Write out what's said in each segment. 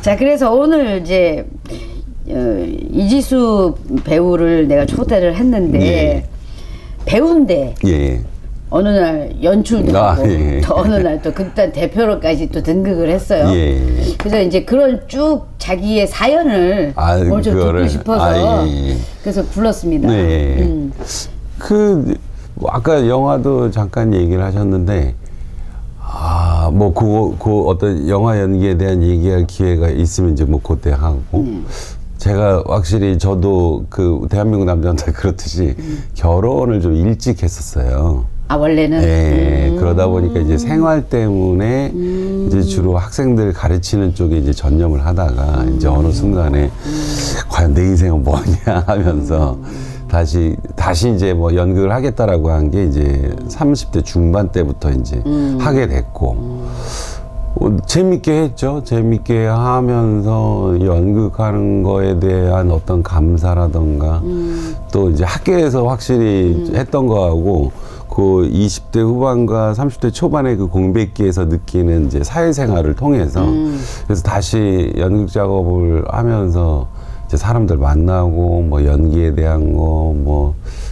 자, 그래서 오늘 이제 이지수 배우를 내가 초대를 했는데 예. 배우인데 예. 어느 날 연출도 하고 예. 또 어느 날 또 극단 대표로까지 또 등극을 했어요. 예. 그래서 이제 그런 쭉 자기의 사연을 오늘 좀 듣고 싶어서 예. 그래서 불렀습니다. 네. 뭐 아까 영화도 잠깐 얘기를 하셨는데, 뭐, 그 어떤 영화 연기에 대한 얘기할 기회가 있으면 이제 뭐 그때 하고, 제가 확실히 저도 그 대한민국 남자한테 그렇듯이 결혼을 좀 일찍 했었어요. 아, 원래는? 예, 그러다 보니까 이제 생활 때문에 이제 주로 학생들 가르치는 쪽에 이제 전념을 하다가 이제 어느 순간에 과연 내 인생은 뭐냐 하면서 다시 이제 뭐 연극을 하겠다라고 한 게 이제 30대 중반 때부터 이제 하게 됐고, 재밌게 했죠. 재밌게 하면서 연극하는 거에 대한 어떤 감사라던가 또 이제 학교에서 확실히 했던 거하고 그 20대 후반과 30대 초반의 그 공백기에서 느끼는 이제 사회생활을 통해서 그래서 다시 연극 작업을 하면서 이제 사람들 만나고 뭐 연기에 대한 거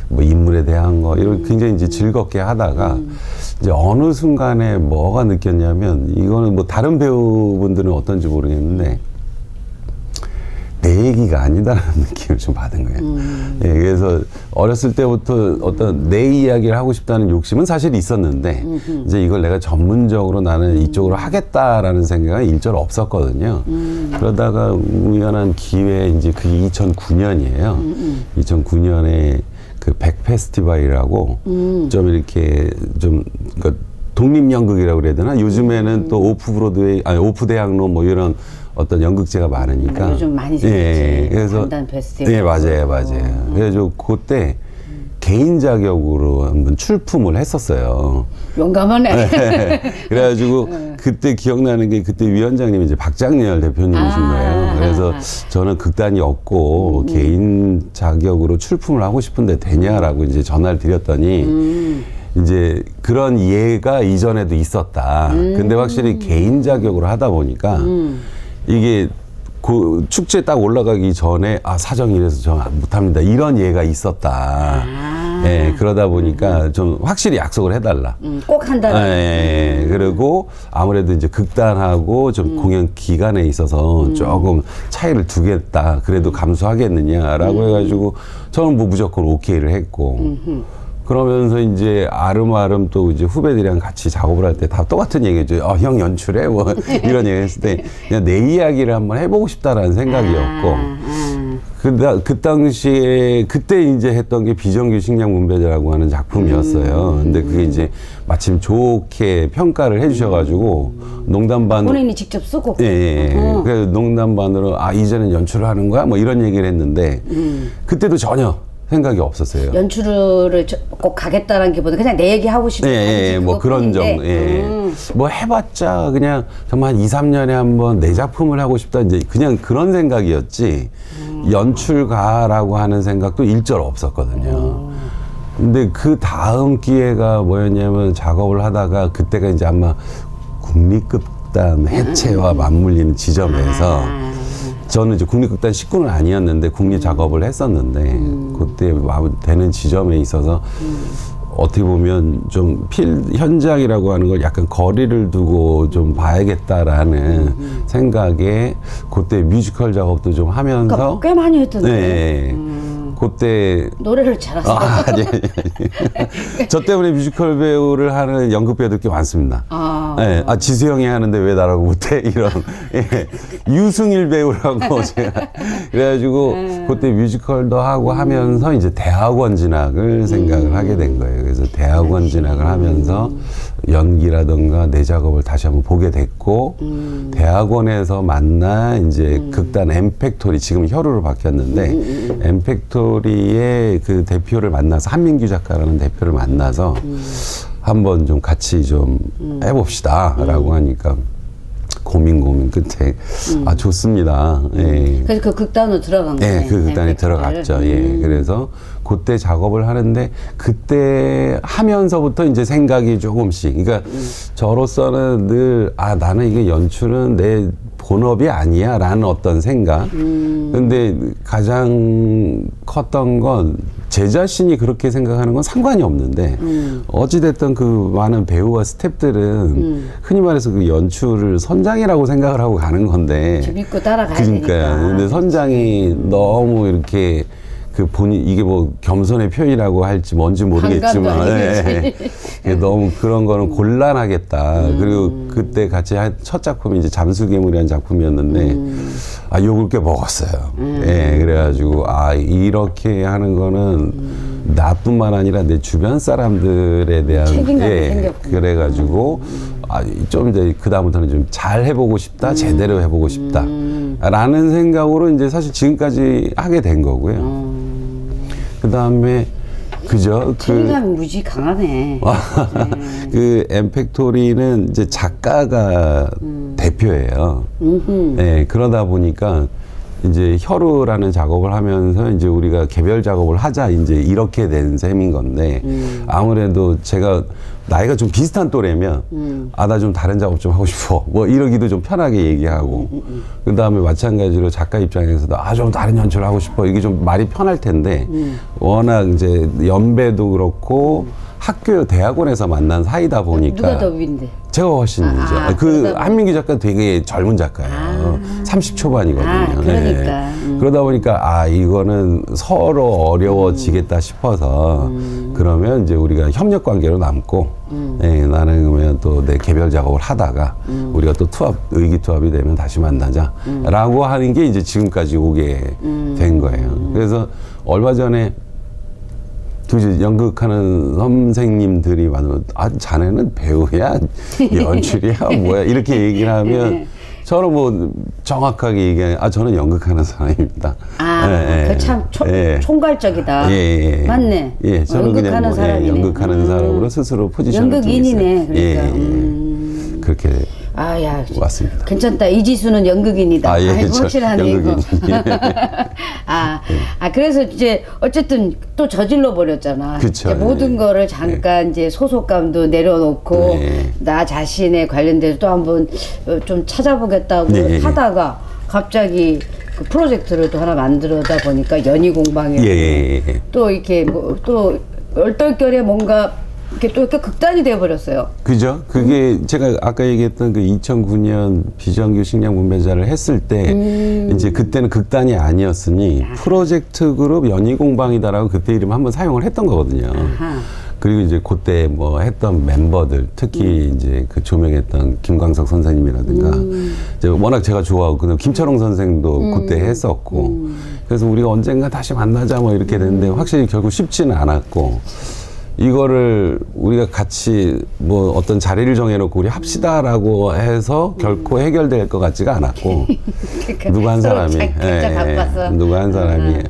뭐 인물에 대한 거 이런 굉장히 이제 즐겁게 하다가 이제 어느 순간에 뭐가 느꼈냐면 이거는 뭐 다른 배우분들은 어떤지 모르겠는데 내 얘기가 아니다라는 느낌을 좀 받은 거예요. 예, 그래서 어렸을 때부터 어떤 내 이야기를 하고 싶다는 욕심은 사실 있었는데 이제 이걸 내가 전문적으로 나는 이쪽으로 하겠다라는 생각은 일절 없었거든요. 그러다가 우연한 기회에 이제 그게 2009년이에요. 2009년에 그 백 페스티벌이라고 좀 이렇게 좀 그러니까 독립연극이라고 그래야 되나? 요즘에는 또 오프 브로드웨이, 아니 오프 대학로 뭐 이런 어떤 연극제가 많으니까. 요즘 많이 생겼지. 예, 그래서 강단 페스티벌. 예, 맞아요. 그래서 그때 개인 자격으로 한번 출품을 했었어요. 용감하네. 그래가지고 그때 기억나는 게 그때 위원장님이 이제 박장렬 대표님이신 거예요. 그래서 저는 극단이 없고 개인 자격으로 출품을 하고 싶은데 되냐라고 이제 전화를 드렸더니 이제 그런 예가 이전에도 있었다. 근데 확실히 개인 자격으로 하다 보니까 이게 그 축제 딱 올라가기 전에 사정이 이래서 저 못합니다. 이런 예가 있었다. 예, 그러다 보니까 좀 확실히 약속을 해달라. 꼭 한다는. 예, 그리고 아무래도 이제 극단하고 좀 공연 기간에 있어서 조금 차이를 두겠다. 그래도 감수하겠느냐라고 해가지고 저는 뭐 무조건 오케이를 했고. 그러면서 이제 아름아름 또 이제 후배들이랑 같이 작업을 할 때 다 똑같은 얘기죠. 형 연출해? 뭐 이런 얘기 했을 때 그냥 내 이야기를 한번 해보고 싶다라는 생각이었고. 그 당시에 그때 이제 했던 게 비정규 식량 분배자라고 하는 작품이었어요. 근데 그게 이제 마침 좋게 평가를 해주셔가지고 농담 반으로 본인이 직접 쓰고. 예. 그래서 농담 반으로 이제는 연출을 하는 거야? 뭐 이런 얘기를 했는데 그때도 전혀 생각이 없었어요. 연출을 꼭 가겠다라는 게 보다 그냥 내 얘기 하고 싶은 뭐 그런 정도. 뭐 해봤자 그냥 정말 한 2, 3년에 한번 내 작품을 하고 싶다 이제 그냥 그런 생각이었지 연출가라고 하는 생각도 일절 없었거든요. 근데 그 다음 기회가 뭐였냐면 작업을 하다가 그때가 이제 아마 국립극단 해체와 맞물리는 지점에서 저는 이제 국립극단 식구는 아니었는데 국립 작업을 했었는데 그때 되는 지점에 있어서 어떻게 보면 좀 현장이라고 하는 걸 약간 거리를 두고 좀 봐야겠다라는 생각에 그때 뮤지컬 작업도 좀 하면서 그러니까 꽤 많이 했던데. 네. 그때 노래를 잘하세요. 아니. 저 때문에 뮤지컬 배우를 하는 연극 배우들 꽤 많습니다. 네. 지수형이 하는데 왜 나라고 못해? 이런. 예. 유승일 배우라고 제가. 그래가지고 그때 뮤지컬도 하고 하면서 이제 대학원 진학을 생각을 하게 된 거예요. 그래서 대학원 진학을 하면서 연기라든가 내 작업을 다시 한번 보게 됐고 대학원에서 만나 이제 극단 엠팩토리 지금 혀루로 바뀌었는데 엠팩토리의 그 대표를 만나서 한민규 작가라는 대표를 만나서 한번 좀 같이 좀 해봅시다라고 하니까 고민 끝에 좋습니다. 예. 그래서 그 극단으로 들어간 거예요. 그 극단에 들어갔죠. 예. 그래서 그때 작업을 하는데 그때 하면서부터 이제 생각이 조금씩 그러니까 저로서는 늘 나는 이게 연출은 내 본업이 아니야 라는 어떤 생각 근데 가장 컸던 건 제 자신이 그렇게 생각하는 건 상관이 없는데 어찌됐든 그 많은 배우와 스태프들은 흔히 말해서 그 연출을 선장이라고 생각을 하고 가는 건데 믿고 따라가야 그러니까 되니까. 근데 선장이 너무 이렇게 그 본인 이게 뭐 겸손의 표현이라고 할지 뭔지 모르겠지만 너무 그런 거는 곤란하겠다. 그리고 그때 같이 한 첫 작품이 이제 잠수괴물이라는 작품이었는데 욕을 꽤 먹었어요. 예, 그래가지고 이렇게 하는 거는 나뿐만 아니라 내 주변 사람들에 대한 책임감이 생겼군요. 그래가지고 좀 이제 그 다음부터는 좀 잘 해보고 싶다, 제대로 해보고 싶다라는 생각으로 이제 사실 지금까지 하게 된 거고요. 그 다음에 그죠? 책임감이 무지 강하네. 그 엠팩토리는 이제 작가가 대표예요. 네, 그러다 보니까 이제 혈우라는 작업을 하면서 이제 우리가 개별 작업을 하자 이제 이렇게 된 셈인 건데 아무래도 제가 나이가 좀 비슷한 또래면 나 좀 다른 작업 좀 하고 싶어 뭐 이러기도 좀 편하게 얘기하고 그 다음에 마찬가지로 작가 입장에서도 좀 다른 연출 하고 싶어 이게 좀 말이 편할 텐데 워낙 이제 연배도 그렇고 학교 대학원에서 만난 사이다 보니까 누가 더 위인데? 제가 훨씬 이제 그 한민기 작가 되게 젊은 작가예요. 30초반이거든요. 그러니까. 그러다 보니까 이거는 서로 어려워지겠다 싶어서 그러면 이제 우리가 협력 관계로 남고 나는 그러면 또 내 개별 작업을 하다가 우리가 또 의기투합이 되면 다시 만나자라고 하는 게 이제 지금까지 오게 된 거예요. 그래서 얼마 전에 그 연극하는 선생님들이 많으면 자네는 배우야 연출이야 뭐야 이렇게 얘기를 하면 저는 뭐 정확하게 얘기하면 저는 연극하는 사람입니다. 그 참 총괄적이다. 맞네. 저는 연극하는 그냥 사람이네. 연극하는 사람으로 스스로 포지션을 연극인이네. 그러니까 그렇게 왔습니다. 괜찮다. 이지수는 연극인이다. 확실하네 이거. 그래서 이제 어쨌든 또 저질러 버렸잖아. 그쵸, 모든 거를 잠깐 이제 소속감도 내려놓고 나 자신에 관련돼서 또 한번 좀 찾아보겠다고 하다가 갑자기 그 프로젝트를 또 하나 만들어다 보니까 연희공방이라고 또 이렇게 또 얼떨결에 뭔가 이렇게 또 이렇게 극단이 돼버렸어요. 그죠? 그게 제가 아까 얘기했던 그 2009년 비정규 식량 분배자를 했을 때 이제 그때는 극단이 아니었으니 프로젝트 그룹 연희공방이다라고 그때 이름 한번 사용을 했던 거거든요. 그리고 이제 그때 뭐 했던 멤버들 특히 이제 그 조명했던 김광석 선생님이라든가 이제 워낙 제가 좋아하고 그다음 김철웅 선생도 그때 했었고 그래서 우리가 언젠가 다시 만나자 뭐 이렇게 됐는데 확실히 결국 쉽지는 않았고 이거를 우리가 같이 뭐 어떤 자리를 정해놓고 우리 합시다라고 해서 결코 해결될 것 같지가 않았고 누구 한 사람이 누구 한 사람이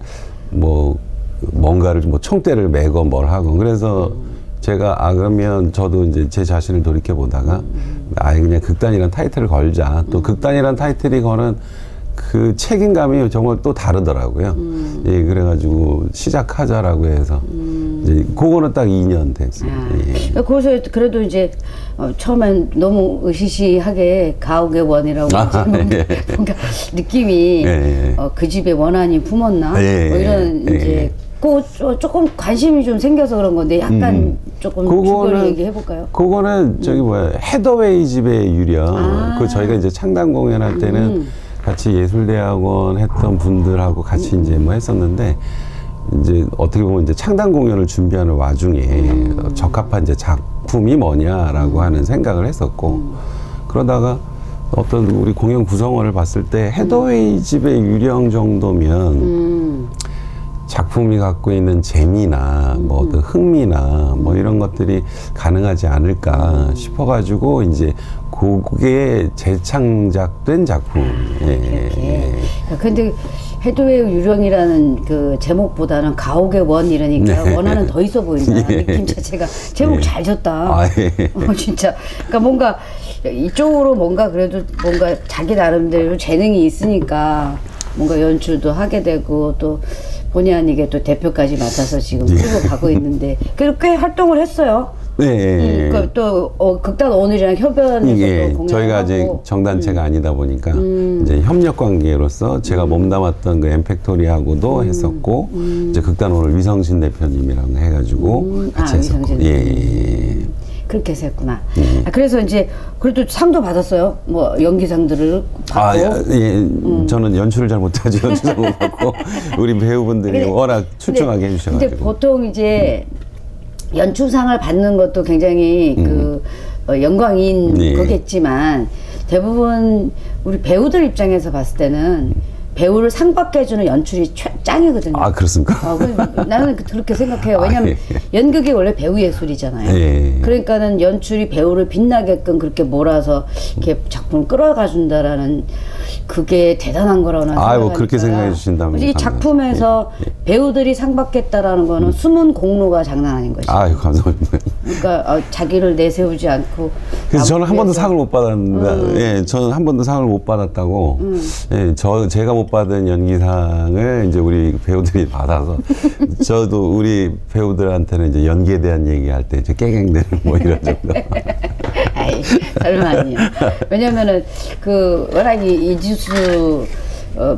뭐 뭔가를 뭐 총대를 메고 뭘 하고 그래서 제가 그러면 저도 이제 제 자신을 돌이켜 보다가 그냥 극단이란 타이틀을 걸자 또 극단이란 타이틀이 거는 그 책임감이 정말 또 다르더라고요. 그래가지고 시작하자라고 해서 이제 그거는 딱 2년 됐어요. 거기서 그래도 이제 처음엔 너무 으시시하게 가옥의 원이라고 뭔가 느낌이 그 집에 원한이 품었나 뭐 이런 이제 조금 관심이 좀 생겨서 그런 건데 약간 조금 줄거리 얘기해 볼까요? 그거는 저기 헤더웨이 집의 유령 그 저희가 이제 창단 공연할 때는 같이 예술대학원 했던 분들하고 같이 이제 뭐 했었는데 이제 어떻게 보면 이제 창단 공연을 준비하는 와중에 적합한 이제 작품이 뭐냐라고 하는 생각을 했었고 그러다가 어떤 우리 공연 구성원을 봤을 때 헤더웨이 집의 유령 정도면 작품이 갖고 있는 재미나 뭐 어떤 흥미나 뭐 이런 것들이 가능하지 않을까 싶어가지고 이제 그게 재창작된 작품. 근데 헤더웨이 유령이라는 그 제목보다는 가옥의 원 이러니까 원하는 더 있어 보인다. 느낌 자체가 제목 잘 졌다. 진짜. 그러니까 뭔가 이쪽으로 뭔가 그래도 뭔가 자기 나름대로 재능이 있으니까 뭔가 연출도 하게 되고 또 본의 아니게 또 대표까지 맡아서 지금 끌고 가고 있는데 그래도 꽤 활동을 했어요. 네. 그러니까 또 극단 오늘이랑 협연해서 예, 또 공연하고 저희가 아직 정단체가 아니다 보니까 이제 협력 관계로서 제가 몸담았던 그 엠팩토리하고도 했었고 이제 극단 오늘 위성신 대표님이랑 해가지고 같이 했었고. 위성신 예. 그렇게 해서 했구나. 그래서 이제 그래도 상도 받았어요. 뭐 연기상들을 받고. 저는 연출을 잘 못하죠. 연출을 못 받고 우리 배우분들이 워낙 출중하게 해주셔가지고. 근데 보통 이제 연출상을 받는 것도 굉장히 영광인 거겠지만 대부분 우리 배우들 입장에서 봤을 때는 배우를 상 받게 해주는 연출이 짱이거든요. 아, 그렇습니까? 나는 그렇게 생각해요. 왜냐면 연극이 원래 배우 예술이잖아요. 그러니까는 연출이 배우를 빛나게끔 그렇게 몰아서 이렇게 작품을 끌어가 준다라는 그게 대단한 거라고 나는 생각하니까. 그렇게 생각해 주신다면 이 작품에서 배우들이 상 받겠다라는 거는 숨은 공로가 장난 아닌 것이죠. 아유, 감사합니다. 그러니까 자기를 내세우지 않고. 그래서 저는 한 번도 상을 못 받았는데, 예, 저는 한 번도 상을 못 받았다고. 예, 제가 못 받은 연기상을 이제 우리 배우들이 받아서, 저도 우리 배우들한테는 이제 연기에 대한 얘기할 때 이제 깨갱되는 뭐 이런 정도. 아이, 설마 아니에요. 왜냐면은 워낙 이지수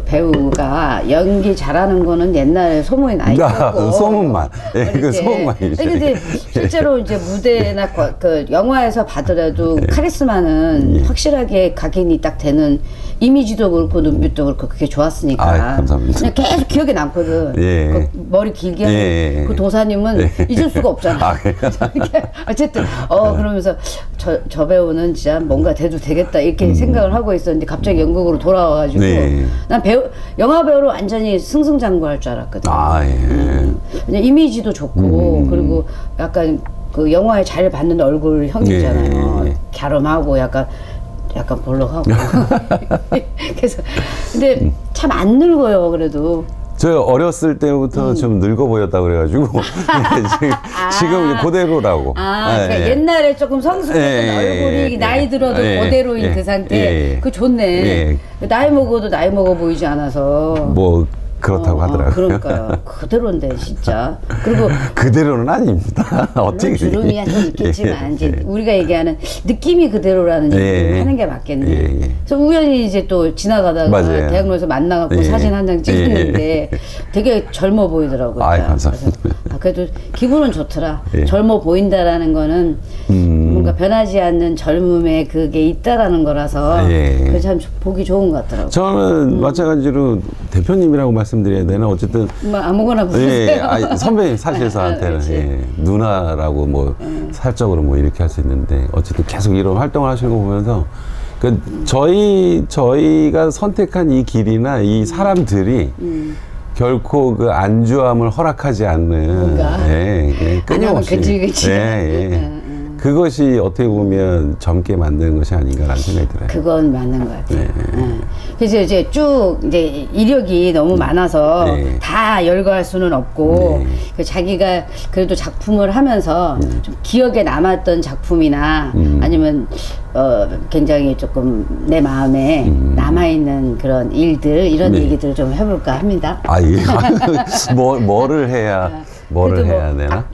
배우가 연기 잘하는 거는 옛날에 소문이 나 있었고 소문만. 그 소문만이죠. 근데 실제로 이제 무대나 그 영화에서 봐더라도 카리스마는 확실하게 각인이 딱 되는 이미지도 그렇고 눈빛도 그렇고 그게 좋았으니까. 감사합니다. 그냥 계속 기억에 남거든. 그 머리 길게 하는 그 도사님은 잊을 수가 없잖아. 어쨌든 그러면서 저 배우는 진짜 뭔가 돼도 되겠다 이렇게 생각을 하고 있었는데 갑자기 연극으로 돌아와가지고 난 영화 배우로 완전히 승승장구할 줄 알았거든. 그냥 이미지도 좋고 그리고 약간 그 영화에 잘 받는 얼굴 형이잖아요. 갸름하고 약간 볼록하고. 그래서 근데 참 안 늙어요. 그래도. 저 어렸을 때부터 좀 늙어 보였다 그래가지고 지금 그대로라고. 그러니까 옛날에 조금 성숙했던 얼굴이 나이 들어도 그대로인 그 상태. 그 좋네. 나이 먹어도 나이 먹어 보이지 않아서. 뭐 그렇다고 하더라고요. 그러니까요. 그대로인데 진짜. 그리고 그대로는 아닙니다. 어떻게 주름이야 좀 있겠지만 이제 우리가 얘기하는 느낌이 그대로라는 얘기를 하는 게 맞겠네. 그래서 우연히 이제 또 지나가다가 대학로에서 만나갖고 사진 한 장 찍었는데 되게 젊어 보이더라고요. 감사합니다. 그래도 기분은 좋더라. 젊어 보인다라는 거는 뭔가 변하지 않는 젊음에 그게 있다라는 거라서 그게 참 보기 좋은 것 같더라고요. 저는 마찬가지로 대표님이라고 말씀드려야 되나 어쨌든 뭐 아무거나 부르세요. 선배님 사실 저한테는 누나라고 뭐 살적으로 뭐 이렇게 할 수 있는데 어쨌든 계속 이런 활동을 하시는 거 보면서 저희가 선택한 이 길이나 이 사람들이 결코 그 안주함을 허락하지 않는 끊임없이 그것이 어떻게 보면 젊게 만드는 것이 아닌가라는 생각이 들어요. 그건 맞는 것 같아요. 그래서 이제 쭉 이제 이력이 너무 많아서 다 열거할 수는 없고 자기가 그래도 작품을 하면서 좀 기억에 남았던 작품이나 아니면 굉장히 조금 내 마음에 남아있는 그런 일들 이런 얘기들을 좀 해볼까 합니다. 뭐를 해야 되나?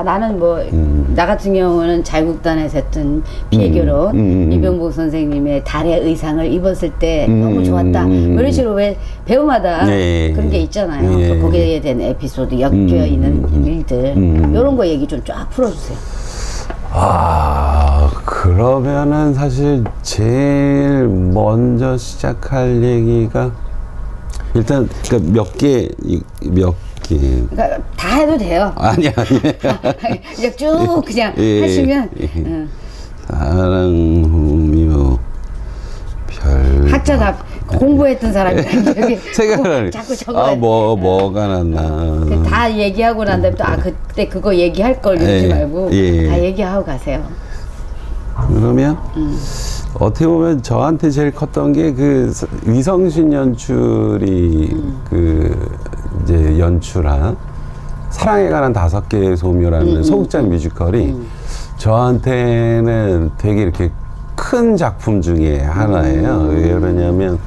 나는 나 같은 경우는 자유국단에서 했던 피해 결혼 이병복 선생님의 달의 의상을 입었을 때 너무 좋았다. 이런 식으로 왜 배우마다 그런 게 있잖아요. 또 거기에 대한 에피소드 엮여 있는 일들 이런 거 얘기 좀 쫙 풀어주세요. 그러면은 사실 제일 먼저 시작할 얘기가 일단 몇 개. 그러니까 다 해도 돼요. 아니야. 그냥 쭉 그냥 하시면. 사랑후미오 별. 학자가 공부했던 사람이 여기 생각을 자꾸 적어야 뭐가 났나. 다 얘기하고 난 다음에 또 그때 그거 얘기할 걸 이러지 말고 다 얘기하고 가세요. 그러면 어떻게 보면 저한테 제일 컸던 게 그 위성신 연출이 이제 연출한 사랑에 관한 5개의 소묘라는 소극장 뮤지컬이 저한테는 되게 이렇게 큰 작품 중에 하나예요. 왜 그러냐면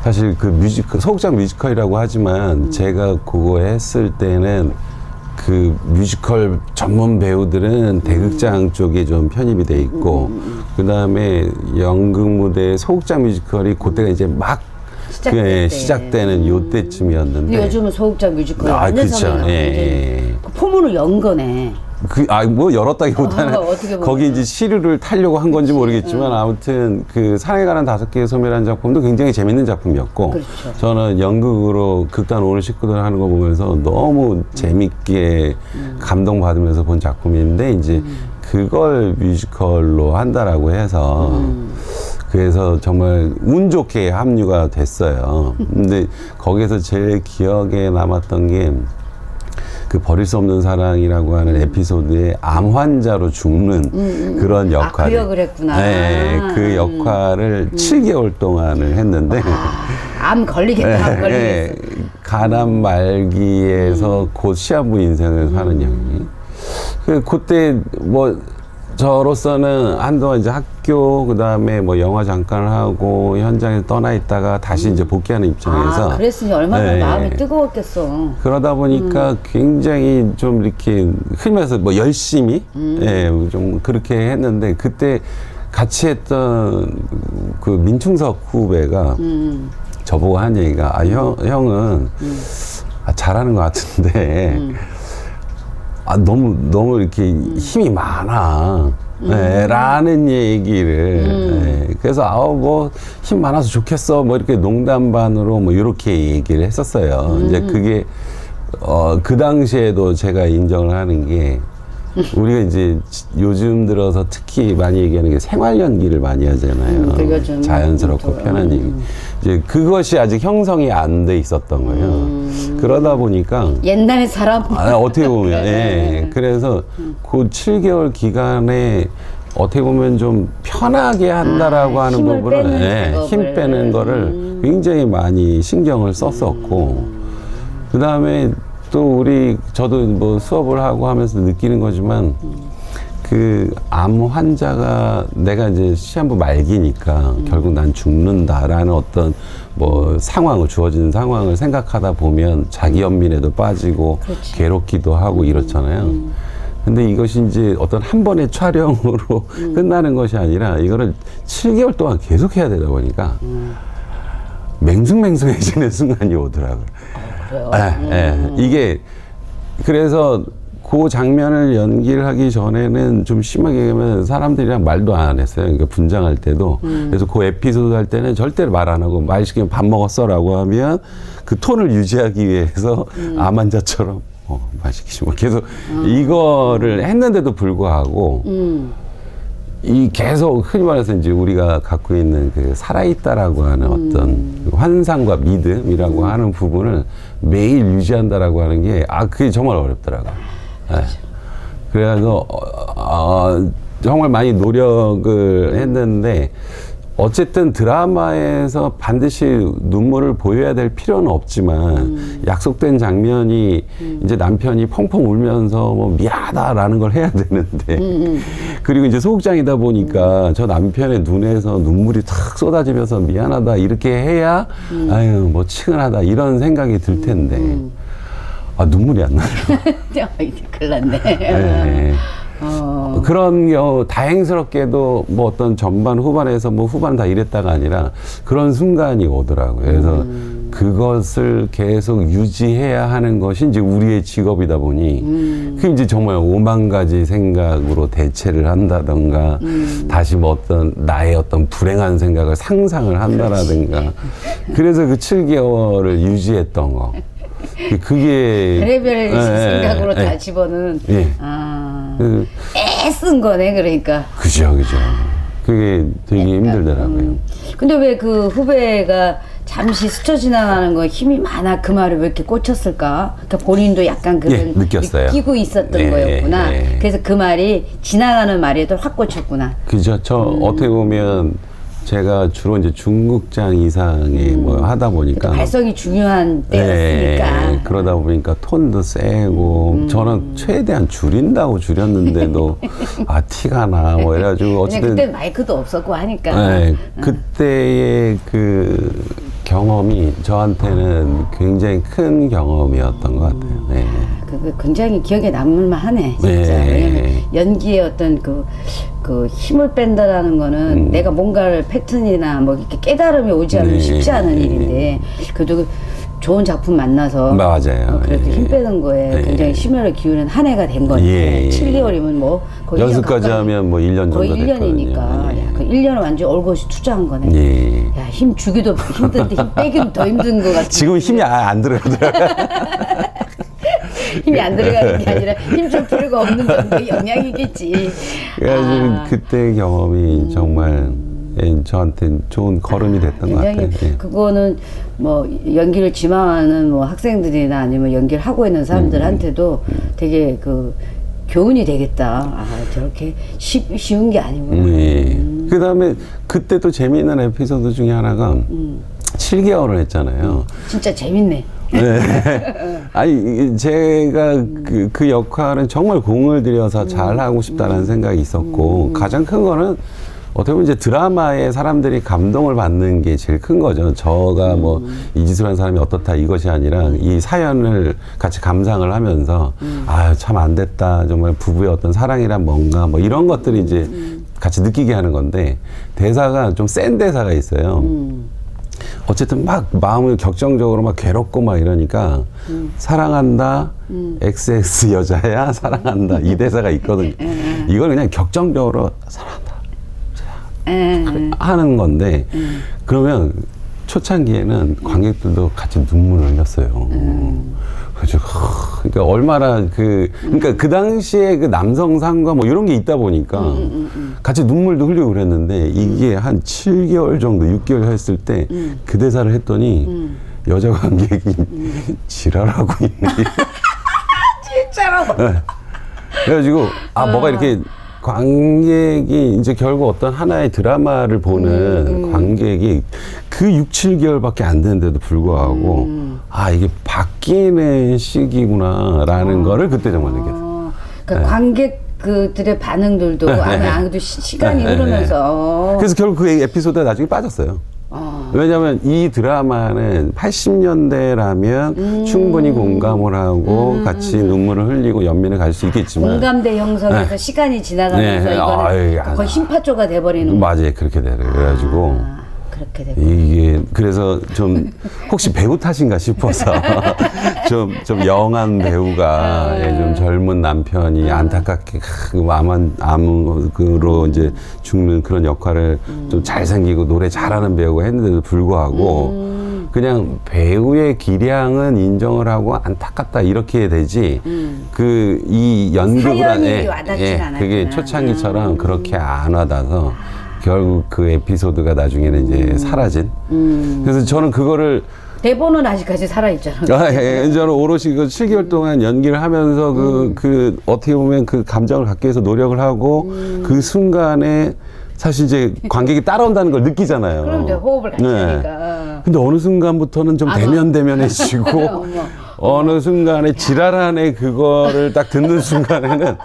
사실 그 소극장 뮤지컬이라고 하지만 제가 그거 했을 때는 그 뮤지컬 전문 배우들은 대극장 쪽에 좀 편입이 돼 있고 그 다음에 연극 무대 소극장 뮤지컬이 그때가 이제 막 시작되는 요때쯤이었는데 근데 요즘은 소극장 뮤지컬 완전 그쵸. 성행하고 그 포문을 연 거네. 뭐 열었다기보다는 어떻게 보면. 거기 이제 시류를 타려고 한 건지 모르겠지만 아무튼 그 사랑에 관한 5개의 소매라는 작품도 굉장히 재밌는 작품이었고 그렇죠. 저는 연극으로 극단 오늘 식구들 하는 거 보면서 너무 재밌게 감동받으면서 본 작품인데 이제 그걸 뮤지컬로 한다라고 해서 그래서 정말 운 좋게 합류가 됐어요. 근데 거기에서 제일 기억에 남았던 게 그 버릴 수 없는 사랑이라고 하는 에피소드에 암 환자로 죽는 그런 역할. 그 역을 했구나. 네, 그 역할을 7개월 동안을 했는데. 암 걸리겠다, 암 걸리겠어. 네, 간암 말기에서 곧 시한부 인생을 사는 연기. 그때 뭐 저로서는 한동안 이제 학교 그다음에 뭐 영화 잠깐 하고 현장에 떠나 있다가 다시 이제 복귀하는 입장에서 그랬으니 얼마나 마음이 뜨거웠겠어. 그러다 보니까 굉장히 좀 이렇게 흔히 말해서 뭐 열심히 좀 그렇게 했는데 그때 같이 했던 그 민충석 후배가 저보고 한 얘기가 형은 잘하는 것 같은데 너무 이렇게 힘이 많아. 라는 얘기를. 그래서, 뭐, 힘 많아서 좋겠어. 뭐, 이렇게 농담 반으로 뭐, 이렇게 얘기를 했었어요. 이제 그게, 그 당시에도 제가 인정을 하는 게, 우리가 이제 요즘 들어서 특히 많이 얘기하는 게 생활 연기를 많이 하잖아요. 자연스럽고 편한 얘기. 이제 그것이 아직 형성이 안 돼 있었던 거예요. 그러다 보니까 옛날 사람 어떻게 보면 그래서 그 7개월 기간에 어떻게 보면 좀 편하게 한다라고 하는 부분을 힘 빼는 거를 굉장히 많이 신경을 썼었고 그 다음에 또 저도 뭐 수업을 하고 하면서 느끼는 거지만 그 암 환자가 내가 이제 시한부 말기니까 결국 난 죽는다라는 어떤 뭐 상황을 주어진 상황을 생각하다 보면 자기 연민에도 빠지고 그렇지. 괴롭기도 하고 이렇잖아요. 근데 이것이 이제 어떤 한 번의 촬영으로 끝나는 것이 아니라 이거를 7개월 동안 계속 해야 되다 보니까 맹숭맹숭해지는 순간이 오더라고요. 그래요? 이게 그래서 그 장면을 연기를 하기 전에는 좀 심하게 얘기하면 사람들이랑 말도 안 했어요. 그러니까 분장할 때도. 그래서 그 에피소드 할 때는 절대로 말 안 하고 말 시키면 밥 먹었어라고 하면 그 톤을 유지하기 위해서 암 환자처럼 말 시키지 뭐 계속 이거를 했는데도 불구하고 이 계속 흔히 말해서 이제 우리가 갖고 있는 그 살아있다라고 하는 어떤 환상과 믿음이라고 하는 부분을 매일 유지한다라고 하는 게 그게 정말 어렵더라고요. 그래서 정말 많이 노력을 했는데 어쨌든 드라마에서 반드시 눈물을 보여야 될 필요는 없지만 약속된 장면이 이제 남편이 펑펑 울면서 뭐 미안하다라는 걸 해야 되는데 그리고 이제 소극장이다 보니까 저 남편의 눈에서 눈물이 탁 쏟아지면서 미안하다 이렇게 해야 아유 뭐 치근하다 이런 생각이 들 텐데 눈물이 안 나요. 큰일 났네. 네. 그런 경우 다행스럽게도 뭐 어떤 전반 후반에서 뭐 후반 다 이랬다가 아니라 그런 순간이 오더라고요. 그래서 그것을 계속 유지해야 하는 것이 이제 우리의 직업이다 보니 그 이제 정말 5만 가지 생각으로 대체를 한다던가 다시 뭐 어떤 나의 어떤 불행한 생각을 상상을 한다라든가 그래서 그 7개월을 유지했던 거. 그게 별의별 생각으로 다 집어넣은 애쓴 거네 그러니까. 그죠. 그게 되게 힘들더라고요. 근데 왜 그 후배가 잠시 스쳐 지나가는 거 힘이 많아 그 말을 왜 이렇게 꽂혔을까? 그러니까 본인도 약간 그런 느꼈어요. 느끼고 있었던 거였구나. 그래서 그 말이 지나가는 말에도 확 꽂혔구나. 그죠. 어떻게 보면 제가 주로 이제 중극장 이상의 뭐 하다 보니까 발성이 중요한 때였으니까 그러다 보니까 톤도 세고 저는 최대한 줄였는데도 티가 나 뭐 이래가지고 어쨌든 그때 마이크도 없었고 하니까 그때의 그 경험이 저한테는 굉장히 큰 경험이었던 것 같아요. 네. 그거 굉장히 기억에 남을만 하네, 진짜. 네. 왜냐면 연기의 어떤 그 힘을 뺀다라는 거는 내가 뭔가를 패턴이나 뭐 이렇게 깨달음이 오지 않으면 네. 쉽지 않은 일인데, 그래도 좋은 작품 만나서 맞아요. 그래도 예. 힘 빼는 거에 예. 굉장히 심혈을 기울이는 한 해가 된 건데, 예. 7개월이면 뭐 거의 연습까지 1년 가까이, 하면 뭐 1년 정도 거의 됐거든요. 1년이니까 예. 야, 그 1년을 완전 얼것이 투자한 거네. 예. 야, 힘 주기도 힘든데 힘 빼기는 더 힘든 것 같아. 지금 힘이 안 들어가더라고요. 힘이 안 들어가는 게 아니라 힘 줄 필요가 없는 정도의 영향이겠지. 그래가지고 그때 경험이 정말 저한테 좋은 걸음이 됐던 것 같아요. 굉장히 예. 그거는 뭐 연기를 지망하는 뭐 학생들이나 아니면 연기를 하고 있는 사람들한테도 되게 그 교훈이 되겠다. 아, 저렇게 쉬운 게 아니구나. 네. 그 다음에 그때 또 재미있는 에피소드 중에 하나가 7개월을 했잖아요. 진짜 재밌네. 네. 아니, 제가 그 역할은 정말 공을 들여서 잘 하고 싶다는 생각이 있었고, 가장 큰 거는 어떻게 보면 이제 드라마에 사람들이 감동을 받는 게 제일 큰 거죠. 저가 뭐 이지수라는 사람이 어떻다 이것이 아니라 이 사연을 같이 감상을 하면서 아, 참 안 됐다. 정말 부부의 어떤 사랑이란 뭔가 뭐 이런 것들이 이제 같이 느끼게 하는 건데, 대사가 좀 센 대사가 있어요. 어쨌든 막 마음을 격정적으로 막 괴롭고 막 이러니까 사랑한다, XX 여자야, 사랑한다 이 대사가 있거든요. 이걸 그냥 격정적으로 사랑한다 하는 건데, 그러면 초창기에는 관객들도 같이 눈물을 흘렸어요. 그래서 그러니까 얼마나 그러니까 그 당시에 그 남성상과 뭐 이런 게 있다 보니까 같이 눈물도 흘리고 그랬는데, 이게 한 7개월 정도, 6개월 했을 때 그 대사를 했더니 여자 관객이 지랄하고 있네. 진짜로. 그래가지고 뭐가 이렇게 관객이 이제 결국 어떤 하나의 드라마를 보는 관객이 그 6, 7개월밖에 안 되는데도 불구하고 이게 바뀌는 시기구나라는 거를 그때 정말 느꼈어요. 그러니까 관객 그들의 반응들도 아무래도 시간이 흐르면서 그래서 결국 그 에피소드가 나중에 빠졌어요. 왜냐하면 이 드라마는 80년대라면 충분히 공감을 하고 같이 눈물을 흘리고 연민을 갈 수 있겠지만, 공감대 형성에서 시간이 지나가면서 이거는 거의 심파조가 돼버리는. 맞아요. 그렇게 돼요. 그래가지고 그렇게 되고. 이게 그래서 좀 혹시 배우 탓인가 싶어서 좀 영한 배우가 좀 젊은 남편이 안타깝게 암으로 이제 죽는 그런 역할을 좀 잘생기고 노래 잘하는 배우가 했는데도 불구하고 그냥 배우의 기량은 인정을 하고 안타깝다 이렇게 되지 이 연극을 사연이 와닿진 않았구나. 그게 초창기처럼 그렇게 안 와닿아서 결국 그 에피소드가 나중에는 이제 사라진. 그래서 저는 그거를 대본은 아직까지 살아있잖아. 저는 오롯이 그 7개월 동안 연기를 하면서 어떻게 보면 그 감정을 갖기 위해서 노력을 하고 그 순간에 사실 이제 관객이 따라온다는 걸 느끼잖아요. 그럼 이제 호흡을 같이 하니까. 근데 어느 순간부터는 좀 대면대면해지고 어느 순간에 지랄한 애 그거를 딱 듣는 순간에는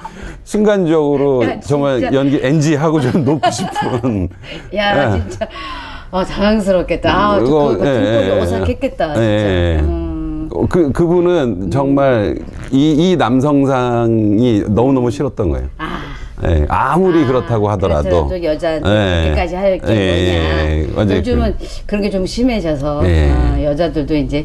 순간적으로 정말 연기 NG 하고 좀 놓고 싶은. 야, 진짜. 당황스럽겠다. 그거 듣고 어색했겠다, 진짜. 그분은 정말 이 남성상이 너무너무 싫었던 거예요. 아무리 그렇다고 하더라도. 또 여자들까지 할 게 뭐냐. 요즘은 그런 게 좀 심해져서 여자들도 이제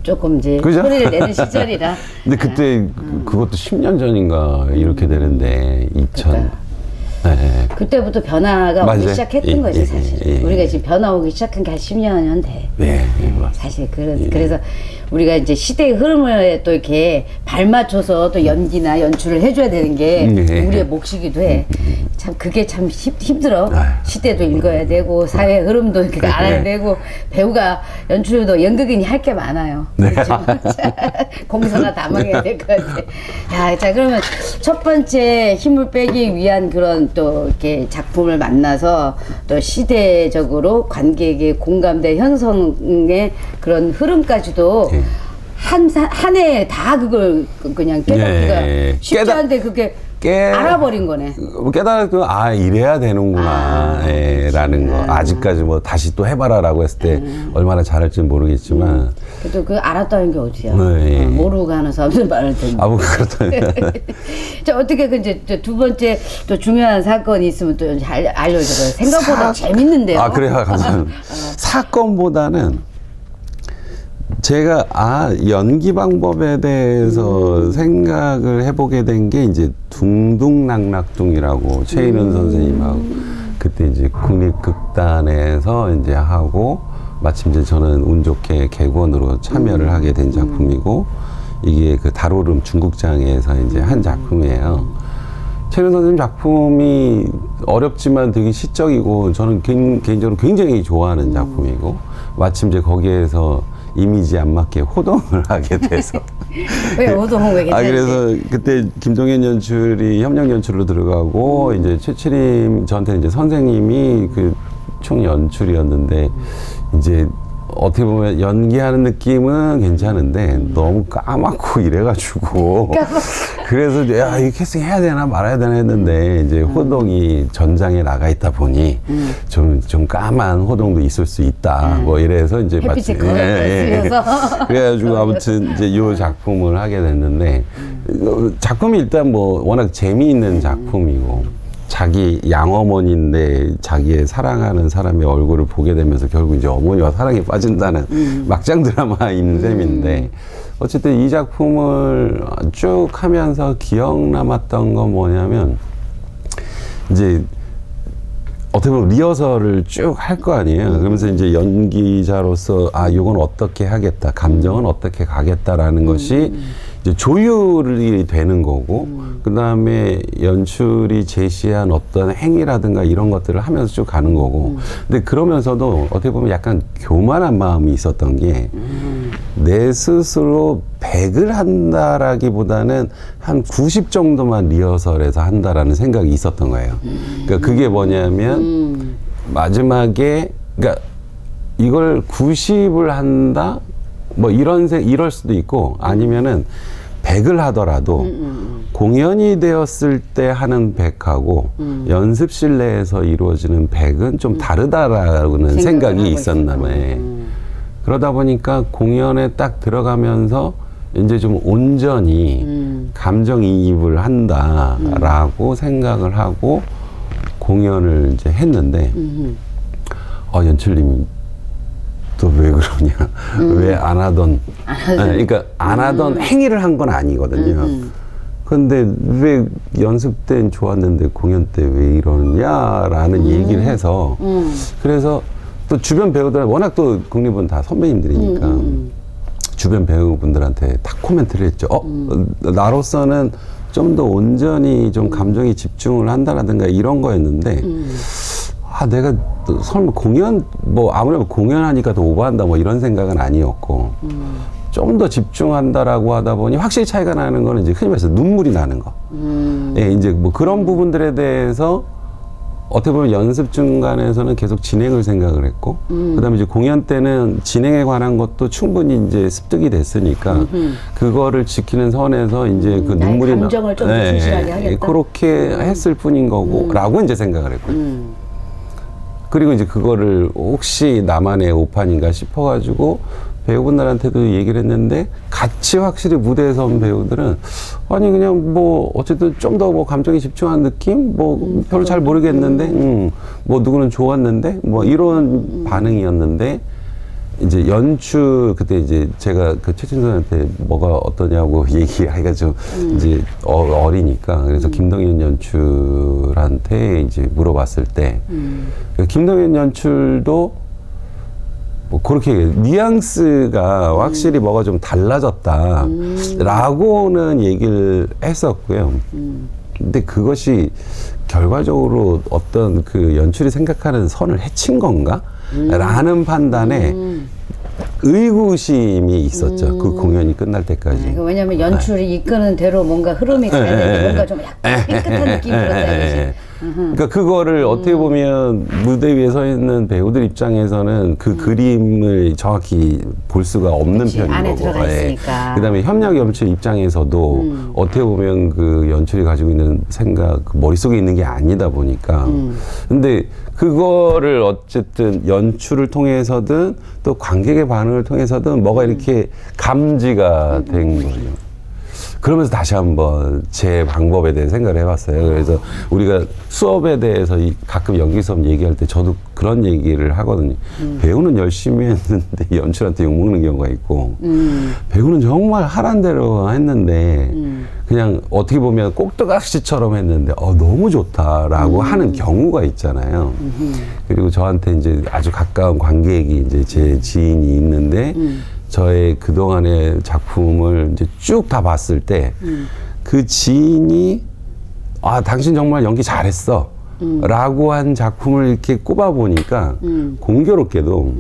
조금 이제 그죠? 소리를 내는 시절이라. 근데 그때 그것도 10년 전인가 이렇게 되는데 2000. 그때부터 변화가 맞아요. 오기 시작했던 거지, 사실. 우리가 지금 변화 오기 시작한 게 한 10년은 돼. 사실 그래서 우리가 이제 시대의 흐름을 또 이렇게 발맞춰서 또 연기나 연출을 해줘야 되는 게 우리의 몫이기도 해. 참 그게 참 힘들어. 시대도 읽어야 되고 사회 흐름도 이렇게 알아야 되고 배우가 연출도 연극인이 할 게 많아요. 공서가 담아야 될 것 같아. 자 그러면 첫 번째 힘을 빼기 위한 그런 또 이렇게 작품을 만나서 또 시대적으로 관객의 공감대 형성의 그런 흐름까지도 한 해에 다 그걸 그냥 깨닫기가 쉽지 않은데 그게 알아버린 거네. 깨달았고, 아, 이래야 되는구나, 예, 라는 거. 아직까지 뭐 다시 또 해봐라라고 했을 때 얼마나 잘할지는 모르겠지만. 그래도 그 알았다는 게 어디야. 네. 모르고 하는 사람들 많을 텐데. 아, 뭐 그렇다면. 자, 어떻게 그 이제 두 번째 또 중요한 사건이 있으면 또 알려줘요. 생각보다 재밌는데요. 아, 그래요. 감사합니다. 사건보다는 제가 연기 방법에 대해서 생각을 해보게 된 게 이제 둥둥락락둥이라고 최인훈 선생님하고 그때 이제 국립극단에서 이제 하고 마침 이제 저는 운 좋게 객원으로 참여를 하게 된 작품이고 이게 그 달오름 중국장에서 이제 한 작품이에요. 최인훈 선생님 작품이 어렵지만 되게 시적이고 저는 개인적으로 굉장히 좋아하는 작품이고 마침 이제 거기에서 이미지 안 맞게 호동을 하게 돼서 왜 호동을 왜 그래서 그때 김동현 연출이 협력 연출로 들어가고 이제 최치림 저한테 이제 선생님이 그 총 연출이었는데 이제 어떻게 보면 연기하는 느낌은 괜찮은데 너무 까맣고 이래가지고 그래서 야, 이 캐스팅 해야 되나 말아야 되나 했는데 이제 호동이 전장에 나가 있다 보니 좀 까만 호동도 있을 수 있다 뭐 이래서 이제 햇빛이 거슬려서 그래가지고 아무튼 이제 이 작품을 하게 됐는데 작품이 일단 뭐 워낙 재미있는 작품이고 자기 양어머니인데 자기의 사랑하는 사람의 얼굴을 보게 되면서 결국 이제 어머니와 사랑에 빠진다는 막장 드라마인 셈인데 어쨌든 이 작품을 쭉 하면서 기억 남았던 건 뭐냐면 이제 어떻게 보면 리허설을 쭉 할 거 아니에요. 그러면서 이제 연기자로서 이건 어떻게 하겠다, 감정은 어떻게 가겠다라는 것이 이제 조율이 되는 거고, 그 다음에 연출이 제시한 어떤 행위라든가 이런 것들을 하면서 쭉 가는 거고, 근데 그러면서도 어떻게 보면 약간 교만한 마음이 있었던 게, 내 스스로 100을 한다라기보다는 한 90 정도만 리허설에서 한다라는 생각이 있었던 거예요. 그러니까 그게 뭐냐면, 마지막에, 그러니까 이걸 90을 한다? 뭐 이럴 수도 있고 아니면은 100을 하더라도 공연이 되었을 때 하는 100하고 연습실 내에서 이루어지는 100은 좀 다르다라는 생각이 있었나 봐요. 그러다 보니까 공연에 딱 들어가면서 이제 좀 온전히 감정이입을 한다라고 생각을 하고 공연을 이제 했는데 연출님이 또 왜 그러냐? 왜 안 하던? 그러니까 안 하던 행위를 한 건 아니거든요. 근데 왜 연습 때는 좋았는데 공연 때 왜 이러냐라는 얘기를 해서 그래서 또 주변 배우들 워낙 또 국립은 다 선배님들이니까 주변 배우분들한테 다 코멘트를 했죠. 나로서는 좀 더 온전히 좀 감정에 집중을 한다라든가 이런 거였는데 내가 설마 공연 뭐 아무래도 공연하니까 더 오버한다 뭐 이런 생각은 아니었고 좀 더 집중한다라고 하다 보니 확실히 차이가 나는 거는 이제 흔히 말해서 눈물이 나는 거. 예, 이제 뭐 그런 부분들에 대해서 어떻게 보면 연습 중간에서는 계속 진행을 생각을 했고 그다음에 이제 공연 때는 진행에 관한 것도 충분히 이제 습득이 됐으니까 그거를 지키는 선에서 이제 그 눈물이 감정을 좀 더 진실하게 하겠다. 그렇게 했을 뿐인 거고라고 이제 생각을 했고요. 그리고 이제 그거를 혹시 나만의 오판인가 싶어가지고 배우분들한테도 얘기를 했는데 같이 확실히 무대에 선 배우들은 아니 그냥 뭐 어쨌든 좀 더 뭐 감정에 집중한 느낌? 뭐 별로 잘 모르겠는데 뭐 누구는 좋았는데 뭐 이런 반응이었는데 이제 연출 그때 이제 제가 그 최진선한테 뭐가 어떠냐고 얘기하기가 좀 이제 어리니까 그래서 김동현 연출한테 이제 물어봤을 때 김동현 연출도 뭐 그렇게 뉘앙스가 확실히 뭐가 좀 달라졌다라고는 얘기를 했었고요. 근데 그것이 결과적으로 어떤 그 연출이 생각하는 선을 해친 건가? 라는 판단에 의구심이 있었죠. 그 공연이 끝날 때까지. 왜냐면 연출이 이끄는 대로 뭔가 흐름이 가야 되는데 뭔가 좀 약간 삐끗한 느낌이 들었어요. 그러니까 그거를 어떻게 보면 무대 위에 서 있는 배우들 입장에서는 그 그림을 정확히 볼 수가 없는 그치, 편인 안에 거고. 들어가 있으니까. 그다음에 협력 연출 입장에서도 어떻게 보면 그 연출이 가지고 있는 생각, 그 머릿속에 있는 게 아니다 보니까. 근데 그거를 어쨌든 연출을 통해서든 또 관객의 반응을 통해서든 뭐가 이렇게 감지가 된 거죠. 그러면서 다시 한번 제 방법에 대해 생각을 해봤어요. 그래서 우리가 수업에 대해서 가끔 연기 수업 얘기할 때 저도 그런 얘기를 하거든요. 배우는 열심히 했는데 연출한테 욕먹는 경우가 있고, 배우는 정말 하란 대로 했는데, 그냥 어떻게 보면 꼭두각시처럼 했는데, 너무 좋다라고 하는 경우가 있잖아요. 그리고 저한테 이제 아주 가까운 관객이 이제 제 지인이 있는데, 저의 그동안의 작품을 이제 쭉 다 봤을 때, 그 지인이, 당신 정말 연기 잘했어. 라고 한 작품을 이렇게 꼽아보니까, 공교롭게도,